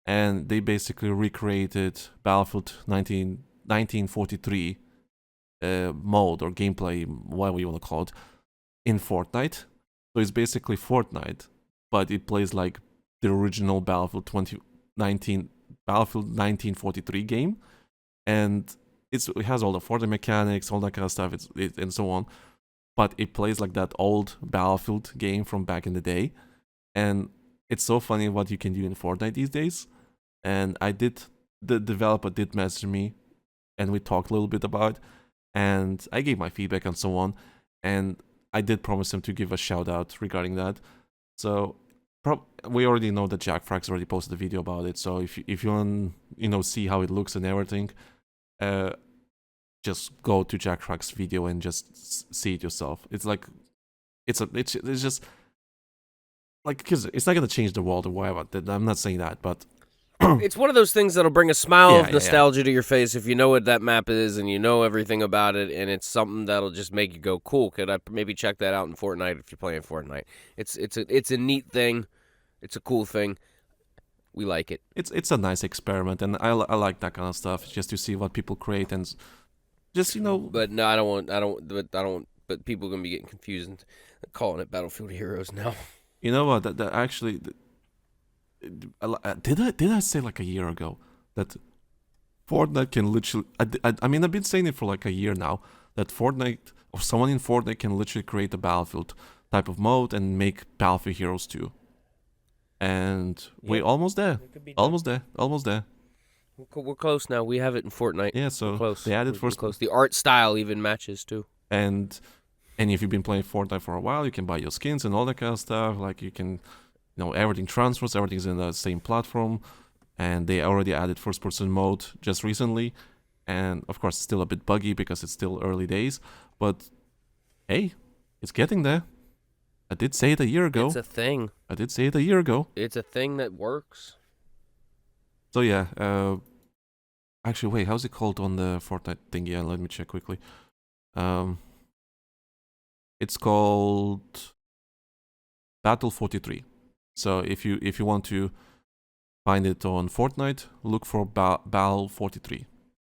and they basically recreated Battlefield 1943 mode or gameplay, whatever you want to call it, in Fortnite. So it's basically Fortnite, but it plays like the original Battlefield 1943 game, and it has all the Fortnite mechanics, all that kind of stuff, and so on. But it plays like that old Battlefield game from back in the day, and it's so funny what you can do in Fortnite these days. And the developer did message me, and we talked a little bit about it, and I gave my feedback and so on, and I did promise him to give a shout out regarding that. So we already know that Jack Frags already posted a video about it. So if you want see how it looks and everything, just go to Jack Frags' video and just see it yourself. It's like it's just like, because it's not gonna change the world or whatever. I'm not saying that, but it's one of those things that'll bring a smile Yeah, of nostalgia to your face if you know what that map is and you know everything about it, and it's something that'll just make you go, cool, could I maybe check that out in Fortnite if you're playing Fortnite. It's a neat thing. It's a cool thing. We like it. It's a nice experiment, and I like that kind of stuff, just to see what people create and just But no, I don't. But people are gonna be getting confused and calling it Battlefield Heroes now. You know what? That actually, did I say like a year ago that Fortnite can literally? I mean, I've been saying it for like a year now, that Fortnite or someone in Fortnite can literally create a Battlefield type of mode and make Battlefield Heroes 2. And we're almost there. Almost there. We're close now. We have it in Fortnite. Yeah, so we're close. they added We're first. close. The art style even matches too. And if you've been playing Fortnite for a while, you can buy your skins and all that kind of stuff. Like, you can, everything transfers, everything's in the same platform. And they already added first-person mode just recently. And of course, it's still a bit buggy because it's still early days. But hey, it's getting there. I did say it a year ago. It's a thing. I did say it a year ago. It's a thing that works. So yeah, actually, wait, how's it called on the Fortnite thing? Yeah, let me check quickly. It's called Battle 43. So if you want to find it on Fortnite, look for Battle 43.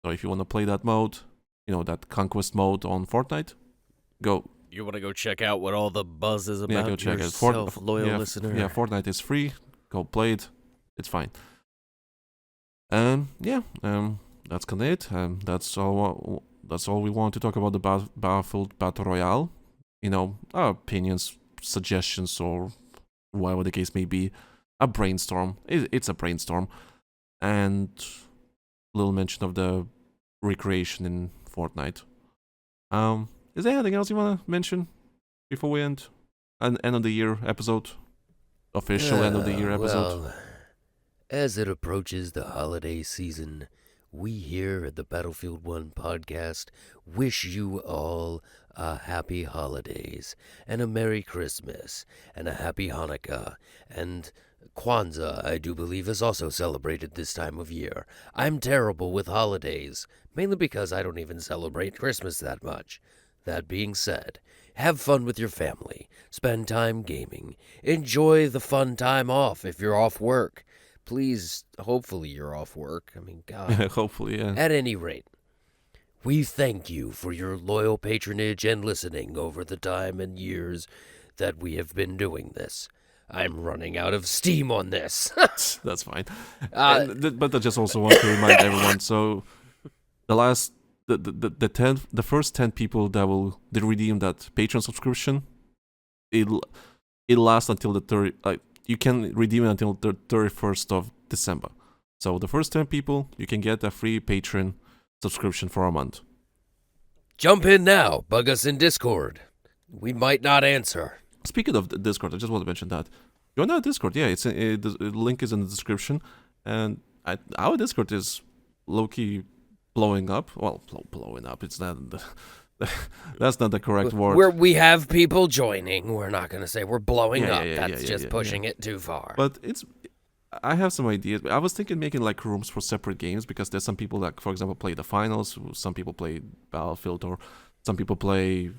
So if you want to play that mode, that conquest mode on Fortnite, go. You want to go check out what all the buzz is about? Yeah, go check it. Loyal listener. Yeah, Fortnite is free. Go play it. It's fine. That's kind of it. That's all we want to talk about the Battlefield Battle Royale. Our opinions, suggestions, or whatever the case may be. A brainstorm. It's a brainstorm. And a little mention of the recreation in Fortnite. Is there anything else you want to mention before we end? An end of the year episode? Official end of the year episode? Well, as it approaches the holiday season, we here at the Battlefield 1 podcast wish you all a happy holidays, and a Merry Christmas, and a Happy Hanukkah, and Kwanzaa, I do believe, is also celebrated this time of year. I'm terrible with holidays, mainly because I don't even celebrate Christmas that much. That being said, have fun with your family, spend time gaming, enjoy the fun time off if you're off work. Please, hopefully you're off work. I mean, God. Hopefully, yeah. At any rate, we thank you for your loyal patronage and listening over the time and years that we have been doing this. I'm running out of steam on this. That's fine. But I just also want to remind everyone. So the first 10 people that will redeem that Patreon subscription, it'll last until the 30. You can redeem it until the 31st of December. So the first 10 people, you can get a free Patreon subscription for a month. Jump in now. Bug us in Discord. We might not answer. Speaking of the Discord, I just want to mention that. Join our Discord. Yeah, the link is in the description. And our Discord is low-key blowing up. Well, blowing up. It's not... That's not the correct word. We have people joining. We're not going to say we're blowing up. That's just pushing it too far. But I have some ideas. I was thinking making like rooms for separate games because there's some people that, for example, play the finals. Some people play Battlefield, or some people play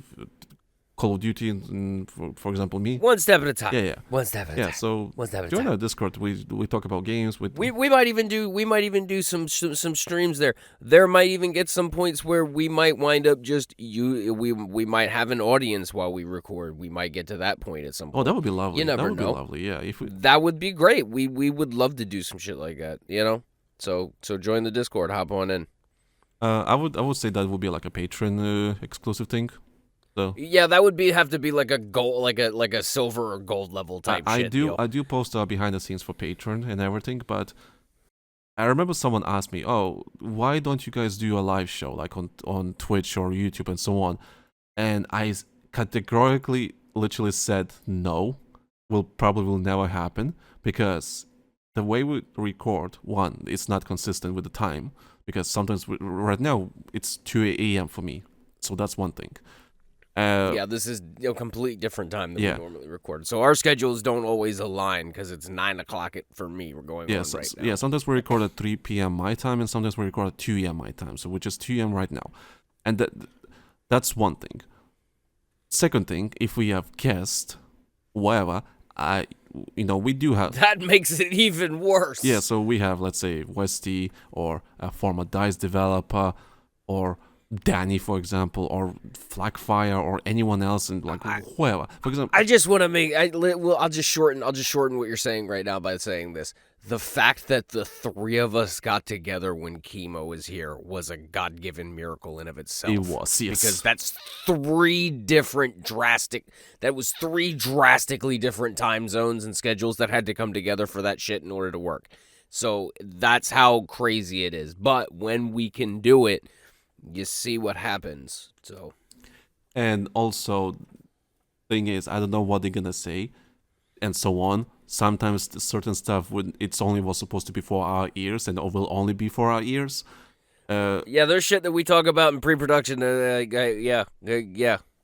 Call of Duty, and for example, me. One step at a time. Yeah. One step at a time. Yeah, so one step at a join time. our Discord. We talk about games. We might even do some streams there. There might even get some points where we might wind up we might have an audience while we record. We might get to that point at some point. Oh, that would be lovely. You never know. That would be lovely. Yeah, that would be great. We would love to do some shit like that. So join the Discord. Hop on in. I would say that would be like a Patreon exclusive thing. So yeah, that would have to be like a gold, like a silver or gold level type shit. I do post behind the scenes for Patreon and everything, but I remember someone asked me, "Oh, why don't you guys do a live show like on Twitch or YouTube and so on?" And I categorically, literally said, "No, probably will never happen because the way we record, one, it's not consistent with the time because sometimes right now it's 2 a.m. for me, so that's one thing." This is a complete different time than we normally record. So our schedules don't always align because it's 9 o'clock for me. We're going on right now. Yeah, sometimes we record at 3 p.m. my time, and sometimes we record at 2 a.m. my time. So which is 2 a.m. right now. And that's one thing. Second thing, if we have guests, whatever, we do have... That makes it even worse. Yeah, so we have, let's say, Westy, or a former DICE developer, or... Danny, for example, or Flakfire, or anyone else, and like whoever. For example, I just want to make. I'll just shorten what you're saying right now by saying this. The fact that the three of us got together when Chemo was here was a God-given miracle in of itself. It was, yes. Because that's three drastically different time zones and schedules that had to come together for that shit in order to work. So that's how crazy it is. But when we can do it, you see what happens. So, and also, thing is, I don't know what they're gonna say, and so on. Sometimes certain stuff it's only was supposed to be for our ears, and it will only be for our ears. There's shit that we talk about in pre-production.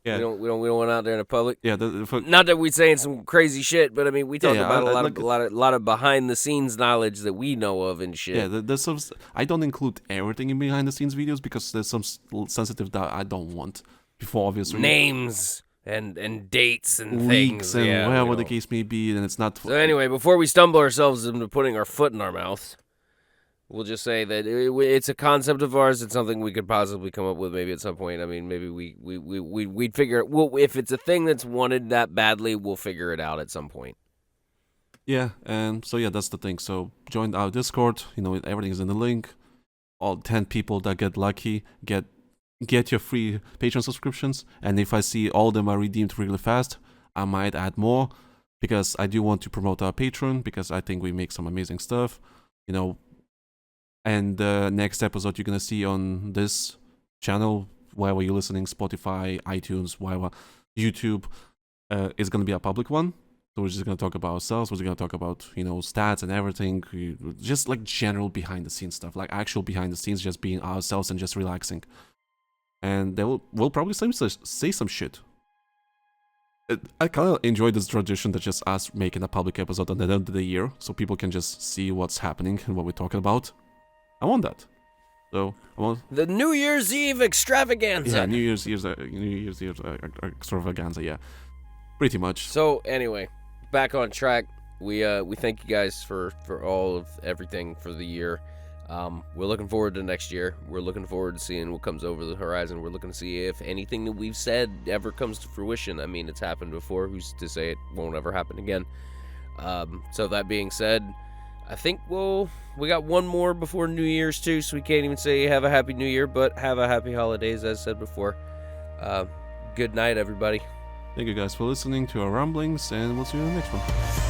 We don't want out there in the public. Yeah, not that we're saying some crazy shit, but I mean we talk about a lot of behind the scenes knowledge that we know of and shit. Yeah, there's some. I don't include everything in behind the scenes videos because there's some sensitive that I don't want before obviously names and dates and leaks things and whatever the case may be, and it's not. So anyway, before we stumble ourselves into putting our foot in our mouth, we'll just say that it's a concept of ours. It's something we could possibly come up with maybe at some point. I mean, maybe we'd figure it. Well, if it's a thing that's wanted that badly, we'll figure it out at some point. Yeah, and so that's the thing. So join our Discord. Everything is in the link. All 10 people that get lucky get your free Patreon subscriptions. And if I see all of them are redeemed really fast, I might add more because I do want to promote our Patreon because I think we make some amazing stuff. And the next episode you're going to see on this channel, wherever you're listening, Spotify, iTunes, wherever, YouTube, is going to be a public one. So we're just going to talk about ourselves. We're just going to talk about, stats and everything. Just like general behind the scenes stuff, like actual behind the scenes, just being ourselves and just relaxing. And we'll probably say some shit. I kind of enjoy this tradition that just us making a public episode at the end of the year so people can just see what's happening and what we're talking about. I want that. So I want the New Year's Eve extravaganza. Yeah, New Year's Eve extravaganza. Yeah, pretty much. So anyway, back on track. We thank you guys for all of everything for the year. We're looking forward to next year. We're looking forward to seeing what comes over the horizon. We're looking to see if anything that we've said ever comes to fruition. I mean, it's happened before. Who's to say it won't ever happen again? So that being said, I think we got one more before New Year's too, so we can't even say have a happy New Year, but have a happy holidays, as said before. Good night, everybody. Thank you guys for listening to our ramblings, and we'll see you in the next one.